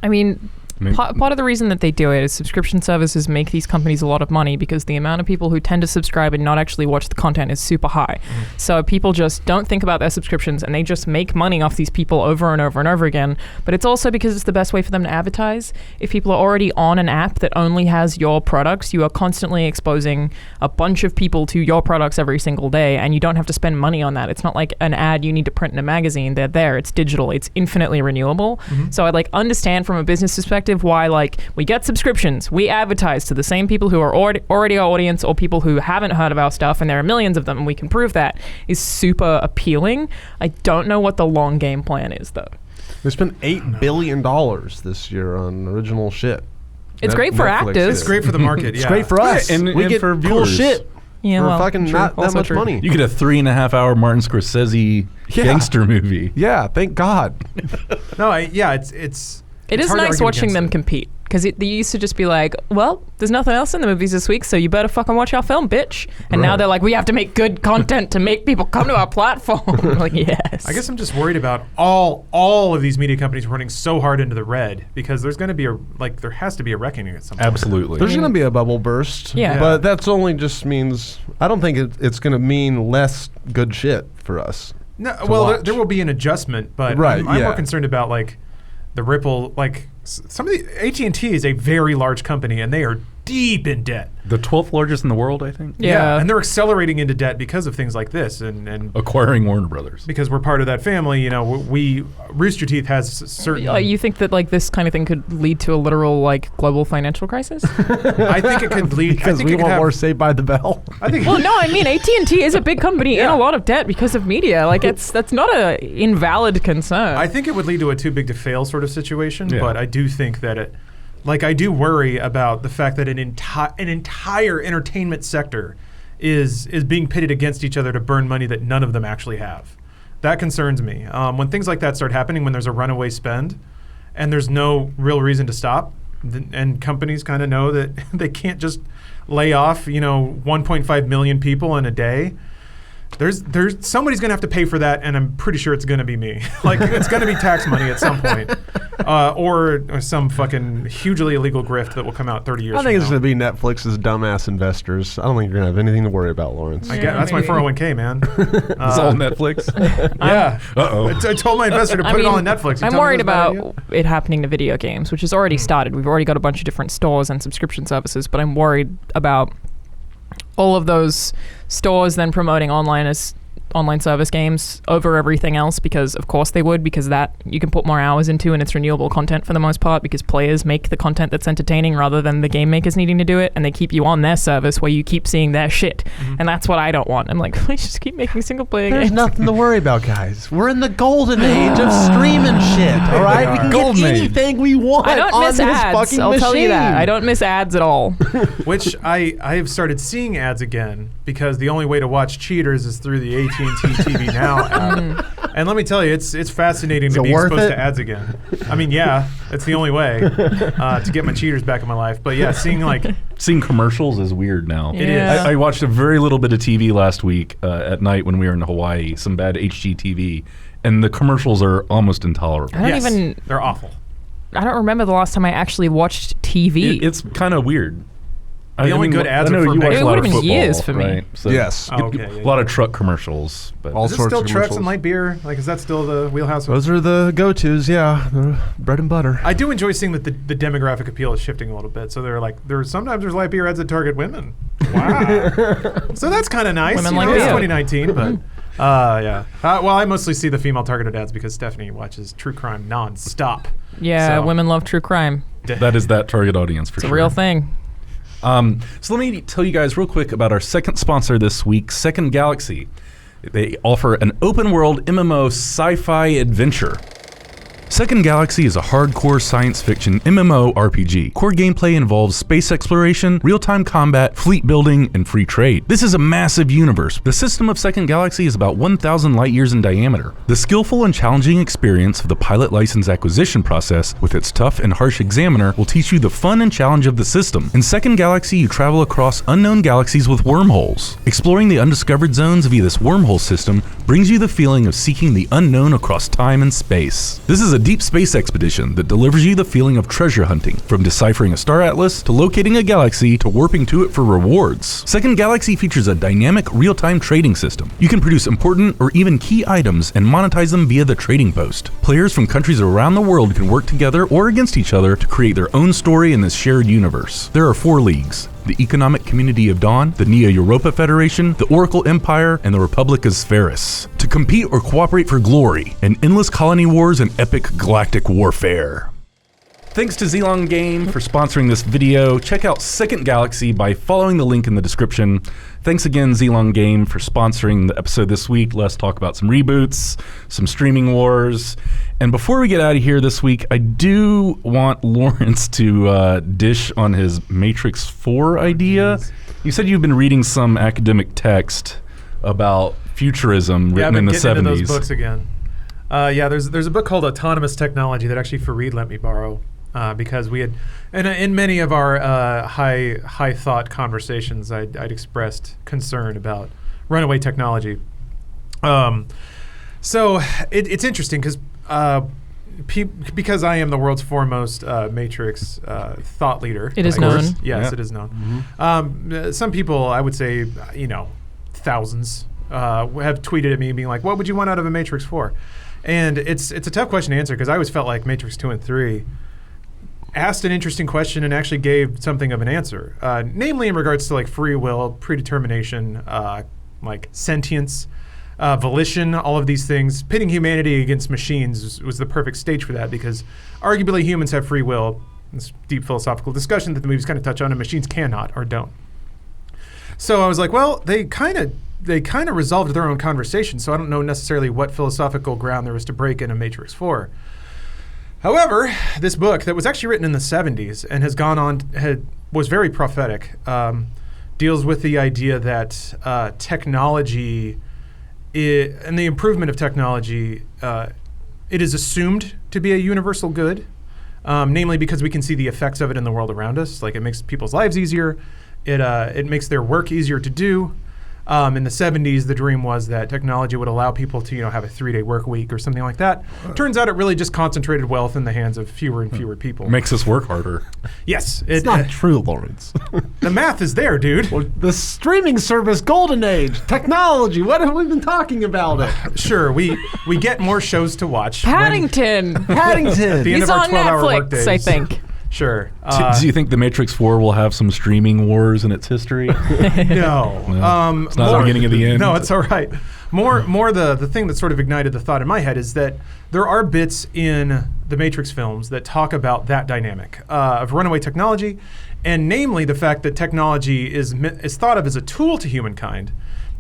[SPEAKER 4] I mean, part of the reason that they do it is subscription services make these companies a lot of money because the amount of people who tend to subscribe and not actually watch the content is super high. So people just don't think about their subscriptions and they just make money off these people over and over and over again. But it's also because it's the best way for them to advertise. If people are already on an app that only has your products, you are constantly exposing a bunch of people to your products every single day, and you don't have to spend money on that. It's not like an ad you need to print in a magazine. They're there. It's digital. It's infinitely renewable. So I understand from a business perspective why we get subscriptions, we advertise to the same people who are already our audience or people who haven't heard of our stuff, and there are millions of them, and we can prove that is super appealing. I don't know what the long game plan is though.
[SPEAKER 3] They spent $8 billion this year on original shit.
[SPEAKER 4] It's great for
[SPEAKER 3] Netflix
[SPEAKER 4] actors.
[SPEAKER 3] did.
[SPEAKER 1] It's great for the market.
[SPEAKER 3] It's
[SPEAKER 1] yeah.
[SPEAKER 3] great for us.
[SPEAKER 2] and
[SPEAKER 3] we get
[SPEAKER 2] for
[SPEAKER 3] cool
[SPEAKER 2] viewers.
[SPEAKER 3] shit
[SPEAKER 4] Yeah,
[SPEAKER 3] for
[SPEAKER 4] well,
[SPEAKER 3] fucking
[SPEAKER 4] true.
[SPEAKER 3] not that
[SPEAKER 4] Also
[SPEAKER 3] much
[SPEAKER 4] true.
[SPEAKER 3] money.
[SPEAKER 2] You get a 3.5-hour Martin Scorsese gangster movie.
[SPEAKER 3] Yeah, thank God.
[SPEAKER 1] No, it's.
[SPEAKER 4] It
[SPEAKER 1] it's
[SPEAKER 4] is
[SPEAKER 1] hard to
[SPEAKER 4] nice
[SPEAKER 1] argue
[SPEAKER 4] watching
[SPEAKER 1] against
[SPEAKER 4] them
[SPEAKER 1] it.
[SPEAKER 4] compete because they used to just be like, well, there's nothing else in the movies this week, so you better fucking watch our film, bitch. And now
[SPEAKER 3] Right.
[SPEAKER 4] they're like, we have to make good content to make people come to our platform. I'm like, yes.
[SPEAKER 1] I guess I'm just worried about all of these media companies running so hard into the red because there's going to be there has to be a reckoning at some point.
[SPEAKER 2] Absolutely.
[SPEAKER 3] There's going to be a bubble burst.
[SPEAKER 4] Yeah.
[SPEAKER 3] But that's only just means, I don't think it's going to mean less good shit for us.
[SPEAKER 1] No,
[SPEAKER 3] to
[SPEAKER 1] well,
[SPEAKER 3] watch.
[SPEAKER 1] there will be an adjustment, but
[SPEAKER 3] Right,
[SPEAKER 1] I'm
[SPEAKER 3] yeah.
[SPEAKER 1] more concerned about the ripple. Some of the AT&T is a very large company, and they are deep in debt.
[SPEAKER 2] The 12th largest in the world, I think.
[SPEAKER 4] Yeah.
[SPEAKER 1] and they're accelerating into debt because of things like this, and
[SPEAKER 2] Acquiring Warner Brothers.
[SPEAKER 1] because we're part of that family. Rooster Teeth has certain.
[SPEAKER 4] You think that this kind of thing could lead to a literal global financial crisis?
[SPEAKER 1] I think it could lead
[SPEAKER 3] Because
[SPEAKER 1] I think
[SPEAKER 3] we
[SPEAKER 1] it could
[SPEAKER 3] want
[SPEAKER 1] have,
[SPEAKER 3] more Saved by the Bell.
[SPEAKER 1] I think.
[SPEAKER 4] Well, no, I mean AT&T is a big company in
[SPEAKER 1] Yeah.
[SPEAKER 4] a lot of debt because of media. That's not a invalid concern.
[SPEAKER 1] I think it would lead to a too big to fail sort of situation,
[SPEAKER 2] Yeah.
[SPEAKER 1] but I do think that it, I do worry about the fact that an entire entertainment sector is being pitted against each other to burn money that none of them actually have. That concerns me. When things like that start happening, when there's a runaway spend, and there's no real reason to stop, and companies kind of know that they can't just lay off 1.5 million people in a day. There's somebody's gonna have to pay for that, and I'm pretty sure it's gonna be me. It's gonna be tax money at some point, or some fucking hugely illegal grift that will come out 30 years.
[SPEAKER 3] I think it's
[SPEAKER 1] from
[SPEAKER 3] going
[SPEAKER 1] now.
[SPEAKER 3] to be Netflix's dumbass investors. I don't think you're going to have anything to worry about, Lawrence.
[SPEAKER 1] I guess that's my
[SPEAKER 4] maybe.
[SPEAKER 1] 401k, man.
[SPEAKER 2] It's all Netflix.
[SPEAKER 1] Yeah.
[SPEAKER 2] Uh-oh.
[SPEAKER 1] I told my investor to put it all on Netflix. You
[SPEAKER 4] I'm
[SPEAKER 1] tell me
[SPEAKER 4] worried
[SPEAKER 1] that's a bad
[SPEAKER 4] about
[SPEAKER 1] idea?
[SPEAKER 4] it happening to video games, which has already started. We've already got a bunch of different stores and subscription services, but I'm worried about all of those stores then promoting online service games over everything else because of course they would, because that you can put more hours into and it's renewable content for the most part because players make the content that's entertaining rather than the game makers needing to do it, and they keep you on their service where you keep seeing their shit. And that's what I don't want. I'm like, please just keep making single player
[SPEAKER 3] There's
[SPEAKER 4] games.
[SPEAKER 3] nothing to worry about, guys. We're in the golden age of streaming shit, all right? We can
[SPEAKER 2] Golden
[SPEAKER 3] get
[SPEAKER 2] age.
[SPEAKER 3] anything we want
[SPEAKER 4] I don't
[SPEAKER 3] on
[SPEAKER 4] miss
[SPEAKER 3] this
[SPEAKER 4] ads.
[SPEAKER 3] fucking
[SPEAKER 4] I'll tell you that.
[SPEAKER 3] machine.
[SPEAKER 4] I don't miss ads at all.
[SPEAKER 1] Which I have started seeing ads again because the only way to watch Cheaters is through the AT&T TV Now app. And let me tell you, it's fascinating to
[SPEAKER 3] it
[SPEAKER 1] be
[SPEAKER 3] worth
[SPEAKER 1] exposed
[SPEAKER 3] it?
[SPEAKER 1] to ads again. I mean, yeah, it's the only way to get my cheaters back in my life. But yeah,
[SPEAKER 2] Seeing commercials is weird now.
[SPEAKER 1] It is.
[SPEAKER 2] I watched a very little bit of TV last week at night when we were in Hawaii, some bad HGTV, and the commercials are almost intolerable.
[SPEAKER 1] they're awful.
[SPEAKER 4] I don't remember the last time I actually watched TV.
[SPEAKER 2] It's kind of weird.
[SPEAKER 1] The only good ads
[SPEAKER 2] I know
[SPEAKER 1] are for
[SPEAKER 2] you watch
[SPEAKER 1] It
[SPEAKER 2] a lot
[SPEAKER 4] would've
[SPEAKER 2] of
[SPEAKER 4] been
[SPEAKER 2] football,
[SPEAKER 4] years for me.
[SPEAKER 2] right? So
[SPEAKER 3] Yes.
[SPEAKER 1] Oh, okay,
[SPEAKER 2] a lot of truck commercials. But
[SPEAKER 3] All
[SPEAKER 1] Is it
[SPEAKER 3] sorts
[SPEAKER 1] still
[SPEAKER 3] of
[SPEAKER 1] trucks and
[SPEAKER 3] commercials.
[SPEAKER 1] light beer? Like, is that still the wheelhouse?
[SPEAKER 3] Those are the go-tos, yeah. The bread and butter.
[SPEAKER 1] I do enjoy seeing that the demographic appeal is shifting a little bit. So sometimes there's light beer ads that target women. Wow. So that's kind of nice.
[SPEAKER 4] Women like
[SPEAKER 1] it's
[SPEAKER 4] beer.
[SPEAKER 1] 2019, but yeah. Well, I mostly see the female targeted ads because Stephanie watches true crime nonstop.
[SPEAKER 4] Yeah,
[SPEAKER 1] So-
[SPEAKER 4] women love true crime.
[SPEAKER 2] that is that target audience for
[SPEAKER 4] It's
[SPEAKER 2] sure.
[SPEAKER 4] a real thing.
[SPEAKER 2] So let me tell you guys real quick about our second sponsor this week, Second Galaxy. They offer an open world MMO sci-fi adventure. Second Galaxy is a hardcore science fiction MMO RPG. Core gameplay involves space exploration, real-time combat, fleet building, and free trade. This is a massive universe. The system of Second Galaxy is about 1,000 light years in diameter. The skillful and challenging experience of the pilot license acquisition process with its tough and harsh examiner will teach you the fun and challenge of the system. In Second Galaxy, you travel across unknown galaxies with wormholes. Exploring the undiscovered zones via this wormhole system brings you the feeling of seeking the unknown across time and space. This is a deep space expedition that delivers you the feeling of treasure hunting, from deciphering a star atlas to locating a galaxy to warping to it for rewards. Second Galaxy features a dynamic real-time trading system. You can produce important or even key items and monetize them via the trading post. Players from countries around the world can work together or against each other to create their own story in this shared universe. There are 4 leagues: the Economic Community of Dawn, the Neo-Europa Federation, the Oracle Empire, and the Republic of Spheris. To compete or cooperate for glory, and endless colony wars and epic galactic warfare. Thanks to Zlong Game for sponsoring this video. Check out Second Galaxy by following the link in the description. Thanks again, Zlong Game, for sponsoring the episode this week. Let's talk about some reboots, some streaming wars. And before we get out of here this week, I do want Lawrence to dish on his Matrix 4 idea. You said you've been reading some academic text about futurism written in the 70s.
[SPEAKER 1] I've been getting into those books again. There's a book called Autonomous Technology that actually Fareed let me borrow because we had, and in many of our high thought conversations, I'd expressed concern about runaway technology. So it's interesting because I am the world's foremost Matrix thought leader.
[SPEAKER 4] It is
[SPEAKER 1] I guess.
[SPEAKER 4] known.
[SPEAKER 1] Yes,
[SPEAKER 2] Yeah.
[SPEAKER 1] it is known. Some people, I would say, thousands, have tweeted at me being like, "What would you want out of a Matrix 4?" And it's a tough question to answer because I always felt like Matrix 2 and 3 asked an interesting question and actually gave something of an answer, namely in regards to like free will, predetermination, like sentience, volition, all of these things. Pitting humanity against machines was the perfect stage for that because arguably humans have free will. This deep philosophical discussion that the movies kind of touch on, and machines cannot or don't. So I was like, well, they kind of resolved their own conversation, so I don't know necessarily what philosophical ground there was to break in a Matrix 4. However, this book that was actually written in the 70s and has gone on, was very prophetic, deals with the idea that technology and the improvement of technology, it is assumed to be a universal good, namely because we can see the effects of it in the world around us. Like it makes people's lives easier. It makes their work easier to do. In the 70s, the dream was that technology would allow people to, have a 3-day work week or something like that. Turns out it really just concentrated wealth in the hands of fewer and fewer people.
[SPEAKER 2] Makes us work harder.
[SPEAKER 1] Yes.
[SPEAKER 3] It's not true, Lawrence.
[SPEAKER 1] The math is there, dude.
[SPEAKER 3] The streaming service golden age, technology, what have we been talking about it?
[SPEAKER 1] Sure, we get more shows to watch.
[SPEAKER 4] Paddington.
[SPEAKER 3] Paddington.
[SPEAKER 1] The end
[SPEAKER 4] He's
[SPEAKER 1] of our
[SPEAKER 4] on
[SPEAKER 1] 12-hour
[SPEAKER 4] Netflix,
[SPEAKER 1] workdays.
[SPEAKER 4] I think.
[SPEAKER 1] Sure.
[SPEAKER 2] Do you think the Matrix 4 will have some streaming wars in its history?
[SPEAKER 1] No.
[SPEAKER 2] It's not the beginning of the end.
[SPEAKER 1] No, it's all right. More the thing that sort of ignited the thought in my head is that there are bits in the Matrix films that talk about that dynamic of runaway technology, and namely the fact that technology is thought of as a tool to humankind.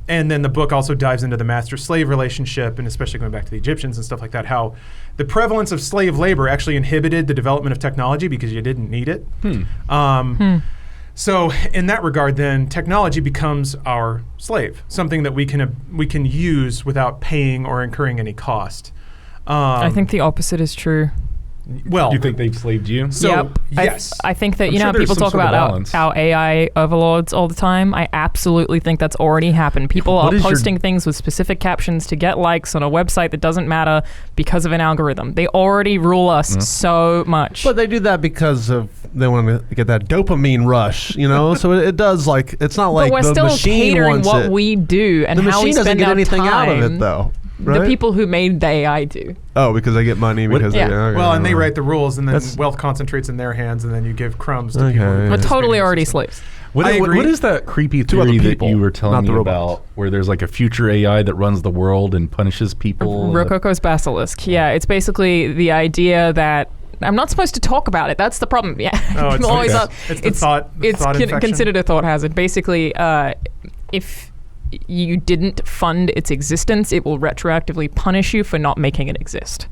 [SPEAKER 1] And then the book also dives into the master-slave relationship, and especially going back to the Egyptians and stuff like that, how the prevalence of slave labor actually inhibited the development of technology because you didn't need it. So in that regard, then technology becomes our slave, something that we can use without paying or incurring any cost.
[SPEAKER 4] I think the opposite is true.
[SPEAKER 1] Well,
[SPEAKER 2] You think they've slaved you?
[SPEAKER 1] so
[SPEAKER 4] Yep.
[SPEAKER 1] yes,
[SPEAKER 4] I think that,
[SPEAKER 2] I'm
[SPEAKER 4] you
[SPEAKER 2] sure
[SPEAKER 4] know,
[SPEAKER 2] there's
[SPEAKER 4] people
[SPEAKER 2] some
[SPEAKER 4] talk
[SPEAKER 2] sort of
[SPEAKER 4] about
[SPEAKER 2] balance.
[SPEAKER 4] our AI overlords all the time. I absolutely think that's already happened. People
[SPEAKER 2] What
[SPEAKER 4] are
[SPEAKER 2] is your-
[SPEAKER 4] posting things with specific captions to get likes on a website that doesn't matter because of an algorithm. They already rule us so much.
[SPEAKER 3] But they do that because they want to get that dopamine rush, you know. So it does, like, it's not like
[SPEAKER 4] but we're
[SPEAKER 3] the
[SPEAKER 4] still
[SPEAKER 3] machine
[SPEAKER 4] catering
[SPEAKER 3] wants
[SPEAKER 4] what
[SPEAKER 3] it.
[SPEAKER 4] we do and
[SPEAKER 3] The
[SPEAKER 4] how we
[SPEAKER 3] machine doesn't
[SPEAKER 4] spend
[SPEAKER 3] get
[SPEAKER 4] our
[SPEAKER 3] anything
[SPEAKER 4] time.
[SPEAKER 3] out of it, though.
[SPEAKER 4] The
[SPEAKER 3] Right?
[SPEAKER 4] people who made the AI do.
[SPEAKER 3] Oh, because they get money
[SPEAKER 2] What-
[SPEAKER 3] because
[SPEAKER 4] Yeah.
[SPEAKER 3] they, okay,
[SPEAKER 1] well, and they
[SPEAKER 3] all right.
[SPEAKER 1] write the rules, and then
[SPEAKER 3] That's-
[SPEAKER 1] wealth concentrates in their hands, and then you give crumbs to
[SPEAKER 3] Okay,
[SPEAKER 1] people. who
[SPEAKER 3] yeah.
[SPEAKER 4] We're
[SPEAKER 1] participate
[SPEAKER 4] totally
[SPEAKER 1] in the
[SPEAKER 4] already
[SPEAKER 1] system.
[SPEAKER 4] slaves.
[SPEAKER 2] What,
[SPEAKER 1] I
[SPEAKER 2] what-
[SPEAKER 1] agree.
[SPEAKER 2] what is that creepy
[SPEAKER 3] To other
[SPEAKER 2] theory that
[SPEAKER 3] people,
[SPEAKER 2] you were
[SPEAKER 3] not
[SPEAKER 2] telling
[SPEAKER 3] the
[SPEAKER 2] me
[SPEAKER 3] robots.
[SPEAKER 2] about, where there's like a future AI that runs the world and punishes people?
[SPEAKER 4] Rococo's basilisk. Yeah, it's basically the idea that I'm not supposed to talk about it. That's the problem. Yeah,
[SPEAKER 1] Oh, it's,
[SPEAKER 4] Always
[SPEAKER 1] it's,
[SPEAKER 4] up.
[SPEAKER 1] it's the thought. The
[SPEAKER 4] It's
[SPEAKER 1] thought infection.
[SPEAKER 4] considered a thought hazard. Basically, if you didn't fund its existence, it will retroactively punish you for not making it exist.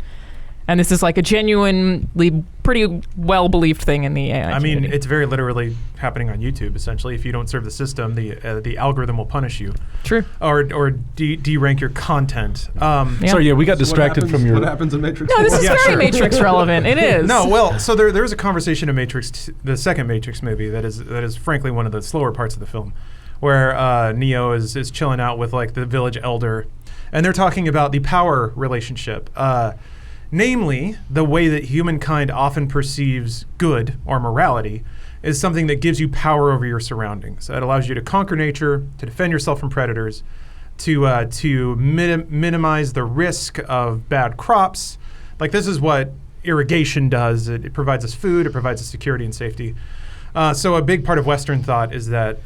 [SPEAKER 4] And this is like a genuinely pretty well believed thing in the AI
[SPEAKER 1] I mean,
[SPEAKER 4] community.
[SPEAKER 1] it's very literally happening on YouTube. Essentially, if you don't serve the system, the algorithm will punish you
[SPEAKER 4] True.
[SPEAKER 1] or de-rank your content.
[SPEAKER 4] Yeah.
[SPEAKER 2] Sorry, yeah, we got
[SPEAKER 3] What
[SPEAKER 2] distracted
[SPEAKER 3] happens-
[SPEAKER 2] from your.
[SPEAKER 3] What happens in Matrix?
[SPEAKER 4] No, this is
[SPEAKER 1] Yeah,
[SPEAKER 4] very
[SPEAKER 1] sure.
[SPEAKER 4] Matrix relevant. It is.
[SPEAKER 1] No, well, so there's a conversation in Matrix, the second Matrix movie, that is frankly one of the slower parts of the film, where Neo is chilling out with like the village elder, and they're talking about the power relationship. Namely, the way that humankind often perceives good or morality is something that gives you power over your surroundings. It allows you to conquer nature, to defend yourself from predators, to minimize the risk of bad crops. Like, this is what irrigation does. It provides us food, it provides us security and safety. So a big part of Western thought is that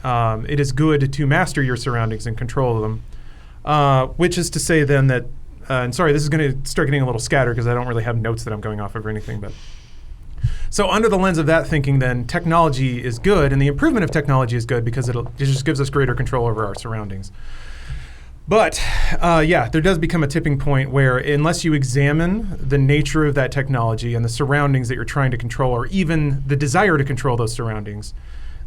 [SPEAKER 1] it is good to master your surroundings and control them, which is to say then that, and sorry, this is going to start getting a little scattered because I don't really have notes that I'm going off of or anything, but so under the lens of that thinking, then technology is good, and the improvement of technology is good because it just gives us greater control over our surroundings. But yeah, there does become a tipping point where unless you examine the nature of that technology and the surroundings that you're trying to control, or even the desire to control those surroundings,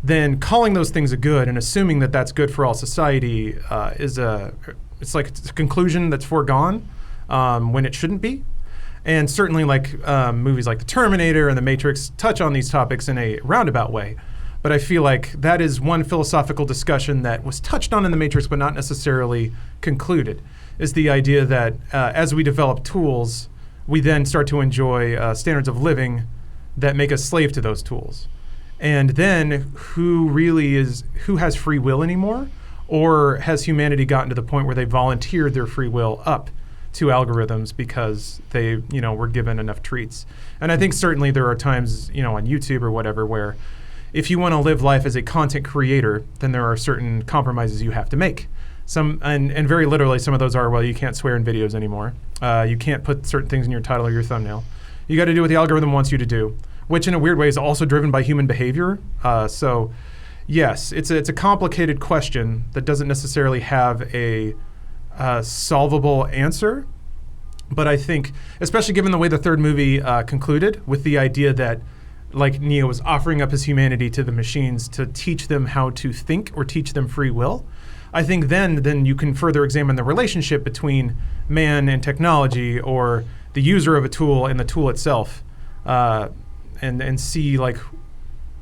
[SPEAKER 1] then calling those things a good and assuming that that's good for all society it's like it's a conclusion that's foregone when it shouldn't be. And certainly like movies like The Terminator and The Matrix touch on these topics in a roundabout way. But I feel like that is one philosophical discussion that was touched on in The Matrix but not necessarily concluded, is the idea that as we develop tools, we then start to enjoy standards of living that make us slave to those tools. And then who has free will anymore? Or has humanity gotten to the point where they volunteered their free will up to algorithms because they, were given enough treats? And I think certainly there are times, on YouTube or whatever, where if you want to live life as a content creator, then there are certain compromises you have to make. And very literally, some of those are, well, you can't swear in videos anymore. You can't put certain things in your title or your thumbnail. You got to do what the algorithm wants you to do, which in a weird way is also driven by human behavior. So yes, it's a complicated question that doesn't necessarily have a solvable answer. But I think, especially given the way the third movie concluded, with the idea that like Neo was offering up his humanity to the machines to teach them how to think or teach them free will, I think then you can further examine the relationship between man and technology, or the user of a tool and the tool itself, and see like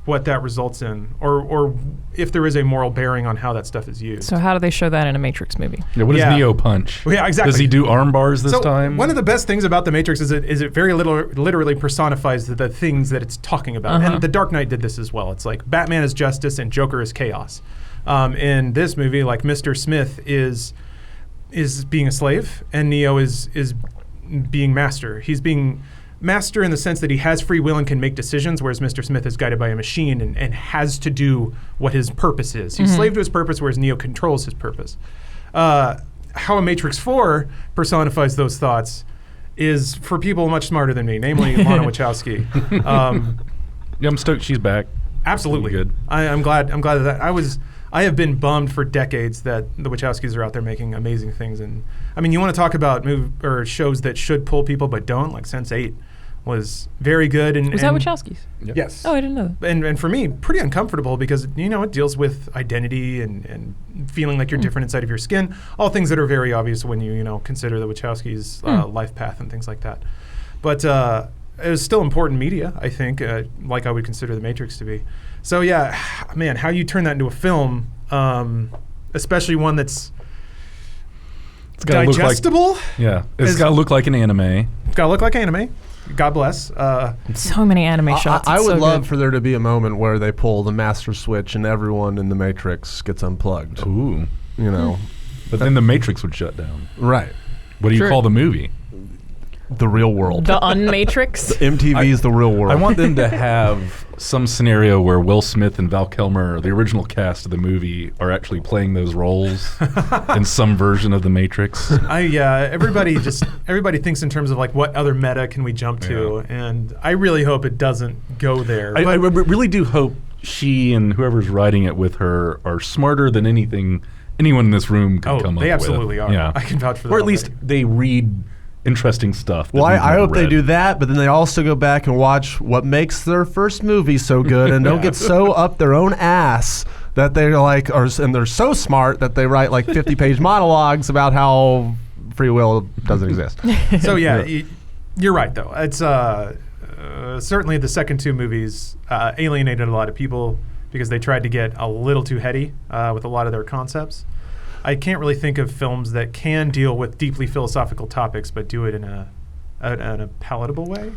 [SPEAKER 1] what that results in, or if there is a moral bearing on how that stuff is used.
[SPEAKER 4] So how do they show that in a Matrix movie?
[SPEAKER 2] Yeah, what does
[SPEAKER 1] Yeah.
[SPEAKER 2] Neo punch?
[SPEAKER 1] Well, yeah, exactly.
[SPEAKER 2] Does he do arm bars this time?
[SPEAKER 1] One of the best things about The Matrix is it very literally personifies the things that it's talking about.
[SPEAKER 4] Uh-huh.
[SPEAKER 1] And The Dark Knight did this as well. It's like Batman is justice and Joker is chaos. In this movie, like Mr. Smith is being a slave, and Neo is being master. He's being master in the sense that he has free will and can make decisions, whereas Mr. Smith is guided by a machine and has to do what his purpose is. He's slave to his purpose, whereas Neo controls his purpose. How a Matrix 4 personifies those thoughts is for people much smarter than me, namely Lana Wachowski.
[SPEAKER 2] Yeah, I'm stoked she's back.
[SPEAKER 1] Absolutely.
[SPEAKER 2] Good.
[SPEAKER 1] I'm glad that I have been bummed for decades that the Wachowskis are out there making amazing things. And I mean, you want to talk about shows that should pull people but don't, like Sense8. was very good. And
[SPEAKER 4] Was that Wachowski's?
[SPEAKER 1] Yes.
[SPEAKER 4] Oh, I didn't know that.
[SPEAKER 1] And for me, pretty uncomfortable because, it deals with identity and feeling like you're different inside of your skin. All things that are very obvious when you consider the Wachowski's life path and things like that. But it was still important media, I think, like I would consider The Matrix to be. So, yeah, man, how you turn that into a film, especially one that's digestible.
[SPEAKER 2] It's got to look like an anime.
[SPEAKER 1] It's got to look like anime. God bless.
[SPEAKER 4] So many anime shots.
[SPEAKER 3] I
[SPEAKER 4] It's
[SPEAKER 3] would
[SPEAKER 4] so
[SPEAKER 3] love
[SPEAKER 4] good.
[SPEAKER 3] for there to be a moment where they pull the master switch and everyone in the Matrix gets unplugged.
[SPEAKER 2] Ooh. But then the Matrix would shut down.
[SPEAKER 3] Right.
[SPEAKER 2] What do you
[SPEAKER 4] Sure.
[SPEAKER 2] call the movie?
[SPEAKER 3] The real world.
[SPEAKER 4] The Unmatrix.
[SPEAKER 3] MTV's The Real World.
[SPEAKER 2] I want them to have some scenario where Will Smith and Val Kilmer, the original cast of the movie, are actually playing those roles in some version of The Matrix.
[SPEAKER 1] Everybody thinks in terms of like what other meta can we jump to, and I really hope it doesn't go there.
[SPEAKER 2] I really do hope she and whoever's writing it with her are smarter than anyone in this room could come up with.
[SPEAKER 1] They absolutely are.
[SPEAKER 2] Yeah.
[SPEAKER 1] I can vouch for that.
[SPEAKER 2] Or at least
[SPEAKER 1] already.
[SPEAKER 2] they read interesting stuff.
[SPEAKER 3] Well, I hope they do that, but then they also go back and watch what makes their first movie so good and don't get so up their own ass that they're like, and they're so smart that they write like 50-page monologues about how free will doesn't exist.
[SPEAKER 1] So you're right though. It's certainly the second two movies alienated a lot of people because they tried to get a little too heady with a lot of their concepts. I can't really think of films that can deal with deeply philosophical topics but do it in a palatable way.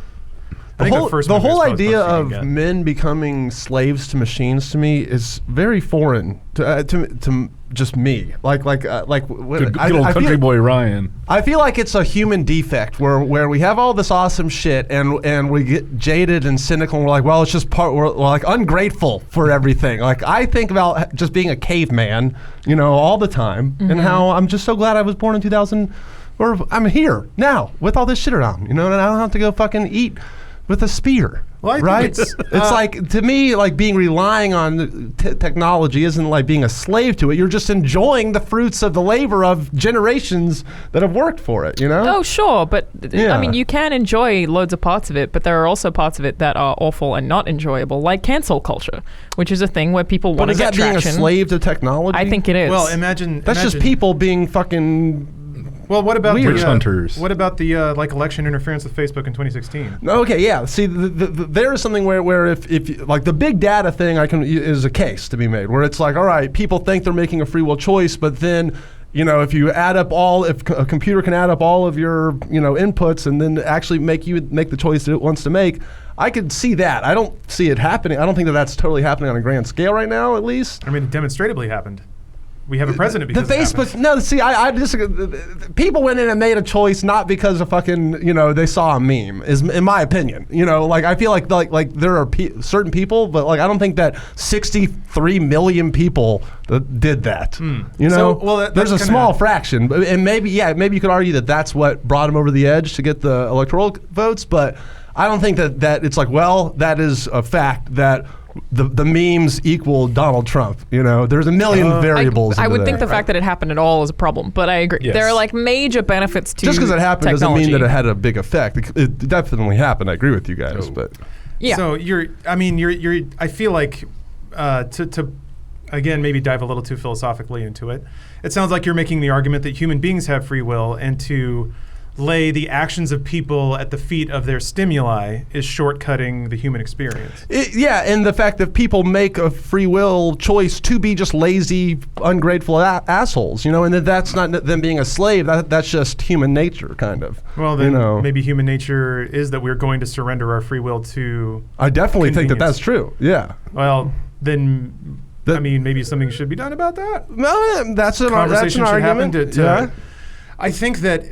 [SPEAKER 1] I think
[SPEAKER 3] The whole
[SPEAKER 1] movie is
[SPEAKER 3] idea
[SPEAKER 1] supposed
[SPEAKER 3] of
[SPEAKER 1] to get.
[SPEAKER 3] men becoming slaves to machines to me is very foreign to just me. Like
[SPEAKER 2] Good old country boy Ryan.
[SPEAKER 3] I feel like it's a human defect where we have all this awesome shit and we get jaded and cynical and we're like, well, it's just we're like ungrateful for everything. Like I think about just being a caveman, all the time and how I'm just so glad I was born in 2000 or I'm here now with all this shit around, and I don't have to go fucking eat with a spear.
[SPEAKER 1] Well, I think
[SPEAKER 3] right?
[SPEAKER 1] it's
[SPEAKER 3] like, to me, like relying on technology isn't like being a slave to it. You're just enjoying the fruits of the labor of generations that have worked for it,
[SPEAKER 4] Oh, sure. But,
[SPEAKER 3] Yeah.
[SPEAKER 4] I mean, you can enjoy loads of parts of it, but there are also parts of it that are awful and not enjoyable, like cancel culture, which is a thing where people
[SPEAKER 3] But
[SPEAKER 4] want to
[SPEAKER 3] is
[SPEAKER 4] get
[SPEAKER 3] that being
[SPEAKER 4] traction.
[SPEAKER 3] a slave to technology?
[SPEAKER 4] I think it is.
[SPEAKER 1] Well, imagine
[SPEAKER 3] That's just people being fucking...
[SPEAKER 1] Well, what about
[SPEAKER 3] Weird.
[SPEAKER 1] the
[SPEAKER 2] Hunters.
[SPEAKER 1] What about the election interference with Facebook in 2016?
[SPEAKER 3] Okay, yeah. See, there is something where if like the big data thing, is a case to be made where it's like, all right, people think they're making a free will choice, but then, if you add up if a computer can add up all of your, inputs and then actually make the choice that it wants to make, I could see that. I don't see it happening. I don't think that's totally happening on a grand scale right now, at least.
[SPEAKER 1] I mean, it demonstrably happened. We have a president because
[SPEAKER 3] the
[SPEAKER 1] it
[SPEAKER 3] Facebook.
[SPEAKER 1] happened.
[SPEAKER 3] No, see, I disagree. People went in and made a choice not because of fucking, they saw a meme. Is in my opinion. Like I feel like there are certain people, but like I don't think that 63 million people did that.
[SPEAKER 1] So, well,
[SPEAKER 3] there's
[SPEAKER 1] that's
[SPEAKER 3] a
[SPEAKER 1] kinda-
[SPEAKER 3] small fraction, but and maybe you could argue that that's what brought him over the edge to get the electoral votes, but I don't think that it's like, well, that is a fact that. The memes equal Donald Trump. There's a million variables.
[SPEAKER 4] I
[SPEAKER 3] into
[SPEAKER 4] would think
[SPEAKER 3] there.
[SPEAKER 4] the fact that it happened at all is a problem, but I agree.
[SPEAKER 2] Yes.
[SPEAKER 4] There are like major benefits to
[SPEAKER 3] just because it happened
[SPEAKER 4] technology.
[SPEAKER 3] doesn't mean that it had a big effect. It definitely happened. I agree with you guys, but
[SPEAKER 4] Yeah.
[SPEAKER 1] So you're. I feel like to again maybe dive a little too philosophically into it. It sounds like you're making the argument that human beings have free will, and to lay the actions of people at the feet of their stimuli is shortcutting the human experience.
[SPEAKER 3] And the fact that people make a free will choice to be just lazy, ungrateful assholes, and that's not them being a slave. That's just human nature, kind of.
[SPEAKER 1] Well, then maybe human nature is that we're going to surrender our free will to.
[SPEAKER 3] I definitely think that
[SPEAKER 1] convenience.
[SPEAKER 3] that's true. Yeah.
[SPEAKER 1] Well, then. Maybe something should be done about that.
[SPEAKER 3] Well, that's an
[SPEAKER 1] Conversation should happen
[SPEAKER 3] argument.
[SPEAKER 1] to I think that,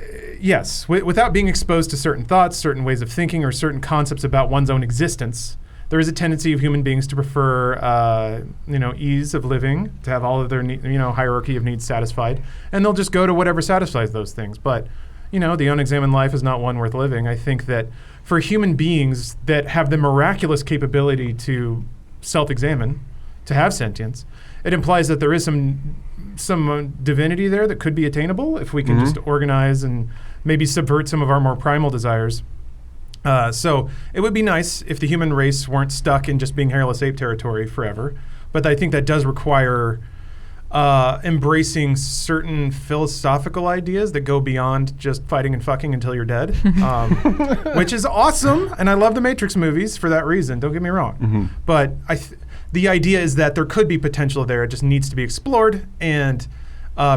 [SPEAKER 1] yes, without being exposed to certain thoughts, certain ways of thinking, or certain concepts about one's own existence, there is a tendency of human beings to prefer, ease of living, to have all of their, hierarchy of needs satisfied, and they'll just go to whatever satisfies those things. But, the unexamined life is not one worth living. I think that for human beings that have the miraculous capability to self-examine, to have sentience, it implies that there is some divinity there that could be attainable if we can just organize and maybe subvert some of our more primal desires So it would be nice if the human race weren't stuck in just being hairless ape territory forever. But I think that does require embracing certain philosophical ideas that go beyond just fighting and fucking until you're dead, which is awesome. And I love the Matrix movies for that reason. Don't get me wrong. But the idea is that there could be potential there. It just needs to be explored, and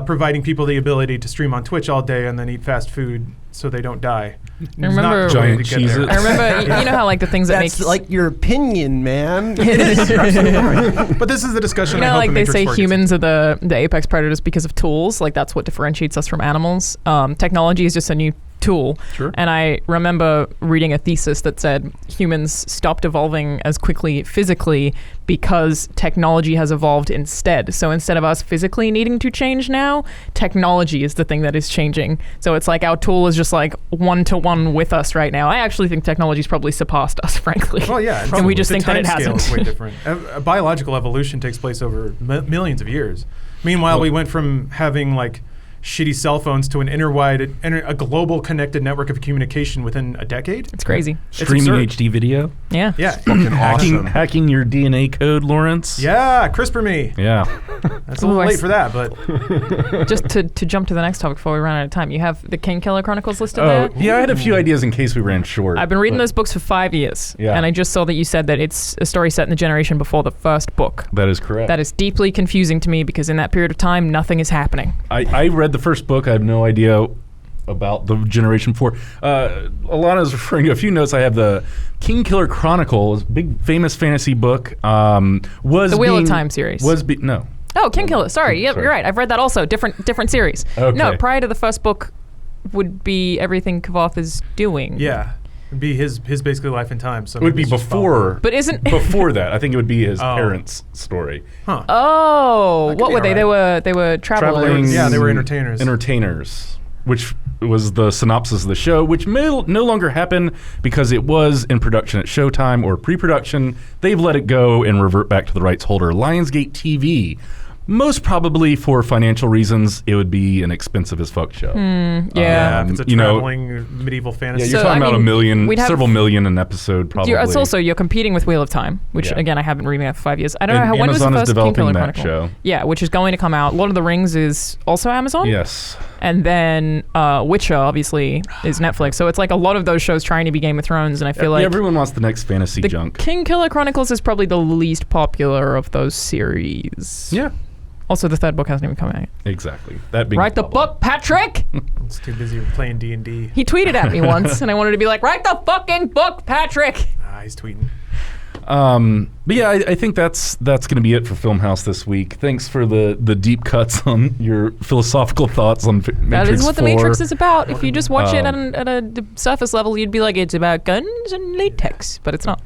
[SPEAKER 1] providing people the ability to stream on Twitch all day and then eat fast food so they don't die.
[SPEAKER 4] I remember
[SPEAKER 2] giant Cheez-Its.
[SPEAKER 4] I remember, you know how like the things that
[SPEAKER 5] That's
[SPEAKER 4] make
[SPEAKER 5] like your opinion, man.
[SPEAKER 1] It is. You're absolutely right. But this is the discussion.
[SPEAKER 4] You know,
[SPEAKER 1] I hope
[SPEAKER 4] like
[SPEAKER 1] the
[SPEAKER 4] they
[SPEAKER 1] Matrix
[SPEAKER 4] say
[SPEAKER 1] 4 gets
[SPEAKER 4] humans are the apex predators because of tools. Like that's what differentiates us from animals. Technology is just a new tool.
[SPEAKER 2] Sure.
[SPEAKER 4] And I remember reading a thesis that said humans stopped evolving as quickly physically because technology has evolved instead. So instead of us physically needing to change now, technology is the thing that is changing. So it's like our tool is just like one-to-one with us right now. I actually think technology's probably surpassed us, frankly.
[SPEAKER 1] Well, yeah.
[SPEAKER 4] And we just
[SPEAKER 1] the
[SPEAKER 4] think that it
[SPEAKER 1] timescale is
[SPEAKER 4] hasn't.
[SPEAKER 1] way different. Biological evolution takes place over millions of years. Meanwhile, we went from having like shitty cell phones to a global connected network of communication within a decade.
[SPEAKER 4] It's crazy.
[SPEAKER 2] Streaming
[SPEAKER 1] absurd.
[SPEAKER 2] HD video.
[SPEAKER 4] Yeah.
[SPEAKER 1] Yeah.
[SPEAKER 3] Fucking awesome.
[SPEAKER 2] Hacking your DNA code, Lawrence.
[SPEAKER 1] Yeah, CRISPR me.
[SPEAKER 2] Yeah.
[SPEAKER 1] That's a little
[SPEAKER 4] Ooh,
[SPEAKER 1] late for that, but
[SPEAKER 4] Just to jump to the next topic before we run out of time, you have the King Killer Chronicles listed
[SPEAKER 2] Oh,
[SPEAKER 4] there.
[SPEAKER 2] yeah, I had a few ideas in case we ran short.
[SPEAKER 4] I've been reading
[SPEAKER 2] but
[SPEAKER 4] those books for 5 years,
[SPEAKER 2] Yeah.
[SPEAKER 4] and I just saw that you said that it's a story set in the generation before the first book.
[SPEAKER 2] That is correct.
[SPEAKER 4] That is deeply confusing to me because in that period of time, nothing is happening.
[SPEAKER 2] I read the first book. I have no idea about the Generation 4. Alana's referring to a few notes. I have the King Killer Chronicles, big famous fantasy book. Was
[SPEAKER 4] The Wheel of
[SPEAKER 2] being-
[SPEAKER 4] Time series.
[SPEAKER 2] No.
[SPEAKER 4] Oh, King Killer. Sorry. Yep,
[SPEAKER 2] Sorry.
[SPEAKER 4] you're right. I've read that also. Different series.
[SPEAKER 2] Okay.
[SPEAKER 4] No, prior to the first book would be everything Kavoth is doing.
[SPEAKER 1] yeah. It'd be his basically life and time. So
[SPEAKER 2] It would be
[SPEAKER 1] maybe it's just
[SPEAKER 2] before.
[SPEAKER 4] But isn't
[SPEAKER 2] before that. I think it would be his
[SPEAKER 1] Oh.
[SPEAKER 2] parents' story.
[SPEAKER 1] Huh.
[SPEAKER 4] Oh,
[SPEAKER 1] That could
[SPEAKER 4] what
[SPEAKER 1] be
[SPEAKER 4] were they?
[SPEAKER 1] alright.
[SPEAKER 4] They were travelers.
[SPEAKER 1] Yeah, they were entertainers.
[SPEAKER 2] Entertainers, which was the synopsis of the show, which may no longer happen because it was in production at Showtime or pre-production. They've let it go and revert back to the rights holder, Lionsgate TV. Most probably for financial reasons, it would be an expensive as fuck show.
[SPEAKER 4] Yeah.
[SPEAKER 1] If it's a
[SPEAKER 2] you know,
[SPEAKER 1] traveling medieval
[SPEAKER 2] Yeah,
[SPEAKER 1] fantasy.
[SPEAKER 2] you're
[SPEAKER 4] So,
[SPEAKER 2] talking
[SPEAKER 4] I
[SPEAKER 2] about
[SPEAKER 4] mean, we'd have-
[SPEAKER 2] several million an episode, probably.
[SPEAKER 4] It's also you're competing with Wheel of Time, which
[SPEAKER 2] Yeah.
[SPEAKER 4] again I haven't reading that for 5 years. I don't
[SPEAKER 2] And
[SPEAKER 4] know how when was the
[SPEAKER 2] Amazon is
[SPEAKER 4] first King
[SPEAKER 2] developing
[SPEAKER 4] Killer
[SPEAKER 2] that
[SPEAKER 4] Chronicle?
[SPEAKER 2] show.
[SPEAKER 4] Yeah, which is going to come out. Lord of the Rings is also Amazon.
[SPEAKER 2] Yes.
[SPEAKER 4] And then Witcher obviously is Netflix. So it's like a lot of those shows trying to be Game of Thrones, and I feel like
[SPEAKER 2] everyone wants the next fantasy
[SPEAKER 4] the
[SPEAKER 2] junk.
[SPEAKER 4] King Killer Chronicles is probably the least popular of those series.
[SPEAKER 2] Yeah,
[SPEAKER 4] Also, the third book hasn't even come out yet.
[SPEAKER 2] exactly. That being
[SPEAKER 4] Write the
[SPEAKER 2] problem.
[SPEAKER 4] book, Patrick.
[SPEAKER 1] It's too busy playing D&D.
[SPEAKER 4] He tweeted at me once, and I wanted to be like, "Write the fucking book, Patrick."
[SPEAKER 1] He's tweeting.
[SPEAKER 2] But yeah, I think that's going to be it for Filmhouse this week. Thanks for the deep cuts on your philosophical thoughts on Matrix 4.
[SPEAKER 4] That is what the Matrix is about. If you just watch it at a surface level, you'd be like, it's about guns and latex, but it's not.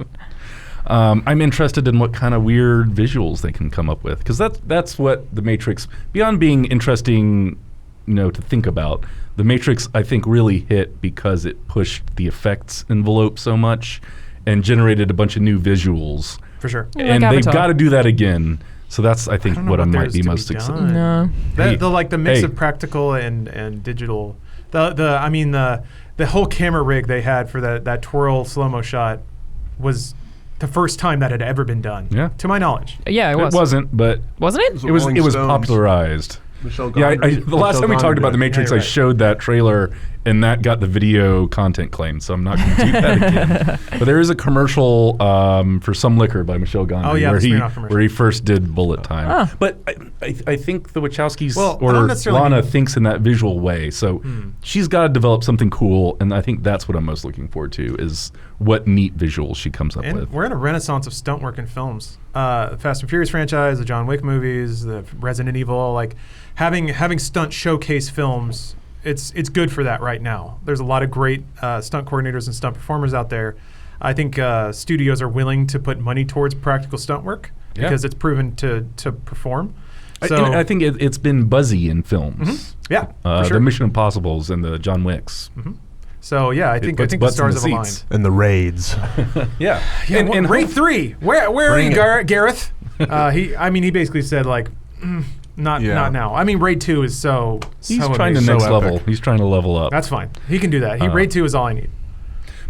[SPEAKER 2] I'm interested in what kind of weird visuals they can come up with, because that's what the Matrix, beyond being interesting, to think about, the Matrix I think really hit because it pushed the effects envelope so much and generated a bunch of new visuals.
[SPEAKER 1] For sure.
[SPEAKER 4] Like
[SPEAKER 2] And they've
[SPEAKER 4] Avatar.
[SPEAKER 2] got to do that again. So that's I think
[SPEAKER 1] I don't know
[SPEAKER 2] what I
[SPEAKER 1] what there
[SPEAKER 2] might
[SPEAKER 1] is
[SPEAKER 2] be
[SPEAKER 1] to
[SPEAKER 2] most
[SPEAKER 1] be
[SPEAKER 2] excited.
[SPEAKER 1] done.
[SPEAKER 4] No.
[SPEAKER 1] The mix
[SPEAKER 2] Hey.
[SPEAKER 1] of practical and digital. The whole camera rig they had for that twirl slow-mo shot was the first time that had ever been done.
[SPEAKER 2] Yeah.
[SPEAKER 1] To my knowledge.
[SPEAKER 4] Yeah, it was.
[SPEAKER 2] Wasn't, but
[SPEAKER 4] Wasn't it?
[SPEAKER 2] it was
[SPEAKER 3] Rolling
[SPEAKER 2] it was
[SPEAKER 3] Stones.
[SPEAKER 2] popularized.
[SPEAKER 3] Michelle
[SPEAKER 2] Yeah,
[SPEAKER 3] Gondry.
[SPEAKER 2] the last time we talked about The Matrix,
[SPEAKER 1] Yeah,
[SPEAKER 2] I
[SPEAKER 1] you're right.
[SPEAKER 2] showed that trailer, and that got the video content claim, so I'm not going to do that again. But there is a commercial for some liquor by Michelle Gondry
[SPEAKER 1] Oh, yeah,
[SPEAKER 2] where
[SPEAKER 1] the
[SPEAKER 2] he
[SPEAKER 1] Smirnoff commercial.
[SPEAKER 2] where he first did Bullet Time.
[SPEAKER 4] Oh.
[SPEAKER 2] But I think the Wachowskis
[SPEAKER 1] Well, I
[SPEAKER 2] or
[SPEAKER 1] don't necessarily
[SPEAKER 2] Lana
[SPEAKER 1] mean-
[SPEAKER 2] thinks in that visual way, so she's got to develop something cool, and I think that's what I'm most looking forward to is what neat visuals she comes up
[SPEAKER 1] And
[SPEAKER 2] with.
[SPEAKER 1] we're in a renaissance of stunt work in films. Fast and Furious franchise, the John Wick movies, the Resident Evil, like having stunt showcase films, it's good for that right now. There's a lot of great stunt coordinators and stunt performers out there. I think studios are willing to put money towards practical stunt work
[SPEAKER 2] Yeah.
[SPEAKER 1] because it's proven to perform.
[SPEAKER 2] And
[SPEAKER 1] So
[SPEAKER 2] I think it's been buzzy in films.
[SPEAKER 1] yeah, for sure.
[SPEAKER 2] The Mission Impossibles and the John Wicks.
[SPEAKER 1] So yeah, I think
[SPEAKER 2] puts
[SPEAKER 1] the
[SPEAKER 2] butts in
[SPEAKER 1] stars
[SPEAKER 2] the
[SPEAKER 1] have aligned.
[SPEAKER 2] seats.
[SPEAKER 3] And the raids.
[SPEAKER 2] Yeah.
[SPEAKER 1] Yeah, and Raid 3. Where are
[SPEAKER 3] Bring
[SPEAKER 1] you,
[SPEAKER 3] it.
[SPEAKER 1] Gareth? He basically said like, not now. I mean, Raid 2 is so.
[SPEAKER 2] He's
[SPEAKER 1] so
[SPEAKER 2] trying to
[SPEAKER 1] amazing.
[SPEAKER 2] next
[SPEAKER 3] So
[SPEAKER 2] level.
[SPEAKER 3] epic.
[SPEAKER 2] He's trying to level up.
[SPEAKER 1] That's fine. He can do that. Raid 2 is all I need.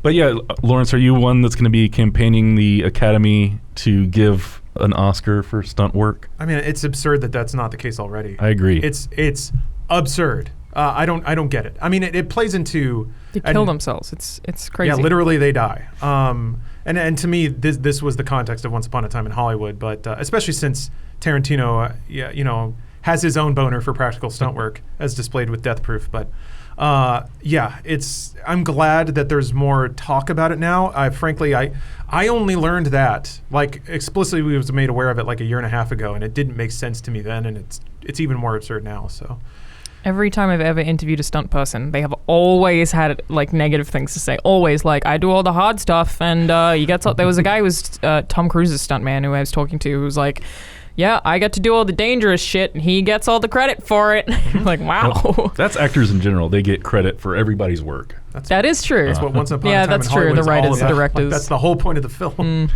[SPEAKER 2] But yeah, Lawrence, are you one that's going to be campaigning the Academy to give an Oscar for stunt work?
[SPEAKER 1] I mean, it's absurd that that's not the case already.
[SPEAKER 2] I agree.
[SPEAKER 1] It's absurd. I don't get it. I mean, it plays into
[SPEAKER 4] They kill themselves. It's crazy.
[SPEAKER 1] Yeah, literally they die. And to me, this was the context of Once Upon a Time in Hollywood, but especially since Tarantino, has his own boner for practical stunt work, as displayed with Death Proof. But I'm glad that there's more talk about it now. Frankly, I only learned that, like, explicitly was made aware of it like a year and a half ago, and it didn't make sense to me then, and it's even more absurd now. So.
[SPEAKER 4] Every time I've ever interviewed a stunt person, they have always had like negative things to say. Always like, I do all the hard stuff, and there was a guy who was Tom Cruise's stuntman who I was talking to who was like, yeah, I get to do all the dangerous shit, and he gets all the credit for it. Like, wow.
[SPEAKER 2] Well, that's actors in general. They get credit for everybody's work.
[SPEAKER 4] That is true.
[SPEAKER 1] That's what Once Upon a Time
[SPEAKER 4] that's
[SPEAKER 1] in
[SPEAKER 4] true.
[SPEAKER 1] Hollywood
[SPEAKER 4] The
[SPEAKER 1] is all
[SPEAKER 4] writers, the
[SPEAKER 1] about.
[SPEAKER 4] directors.
[SPEAKER 1] Like, that's the whole point of the film.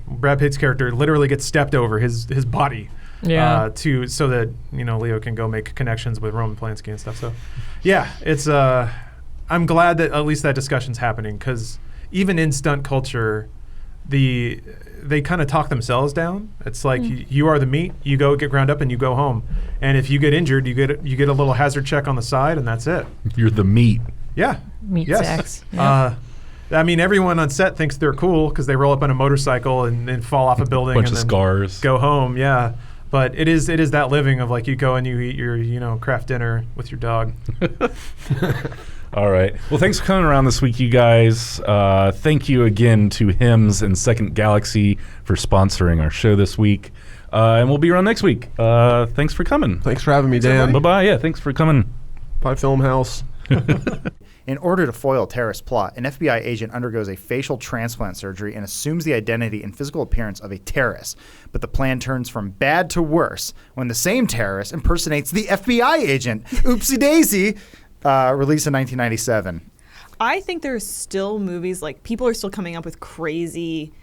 [SPEAKER 1] Brad Pitt's character literally gets stepped over his body.
[SPEAKER 4] Yeah.
[SPEAKER 1] So that Leo can go make connections with Roman Polanski and stuff. So, yeah, it's I'm glad that at least that discussion's happening, because even in stunt culture, they kind of talk themselves down. It's like you are the meat. You go get ground up and you go home. And if you get injured, you get a little hazard check on the side, and that's it.
[SPEAKER 2] You're the meat.
[SPEAKER 1] Yeah.
[SPEAKER 4] Meat
[SPEAKER 1] yes.
[SPEAKER 4] sacks. Yeah.
[SPEAKER 1] I mean, everyone on set thinks they're cool because they roll up on a motorcycle and fall off a building.
[SPEAKER 2] Bunch
[SPEAKER 1] and
[SPEAKER 2] of
[SPEAKER 1] then
[SPEAKER 2] scars.
[SPEAKER 1] Go home. Yeah. But it is that living of like you go and you eat your craft dinner with your dog.
[SPEAKER 2] All right. Well, thanks for coming around this week, you guys. Thank you again to Hims and Second Galaxy for sponsoring our show this week. And we'll be around next week. Thanks for coming.
[SPEAKER 3] Thanks for having me, Dan.
[SPEAKER 2] Bye-bye. Yeah, thanks for coming.
[SPEAKER 3] Bye, Filmhouse.
[SPEAKER 6] In order to foil a terrorist plot, an FBI agent undergoes a facial transplant surgery and assumes the identity and physical appearance of a terrorist. But the plan turns from bad to worse when the same terrorist impersonates the FBI agent. Oopsie daisy. Released in 1997.
[SPEAKER 7] I think there's still movies, like, people are still coming up with crazy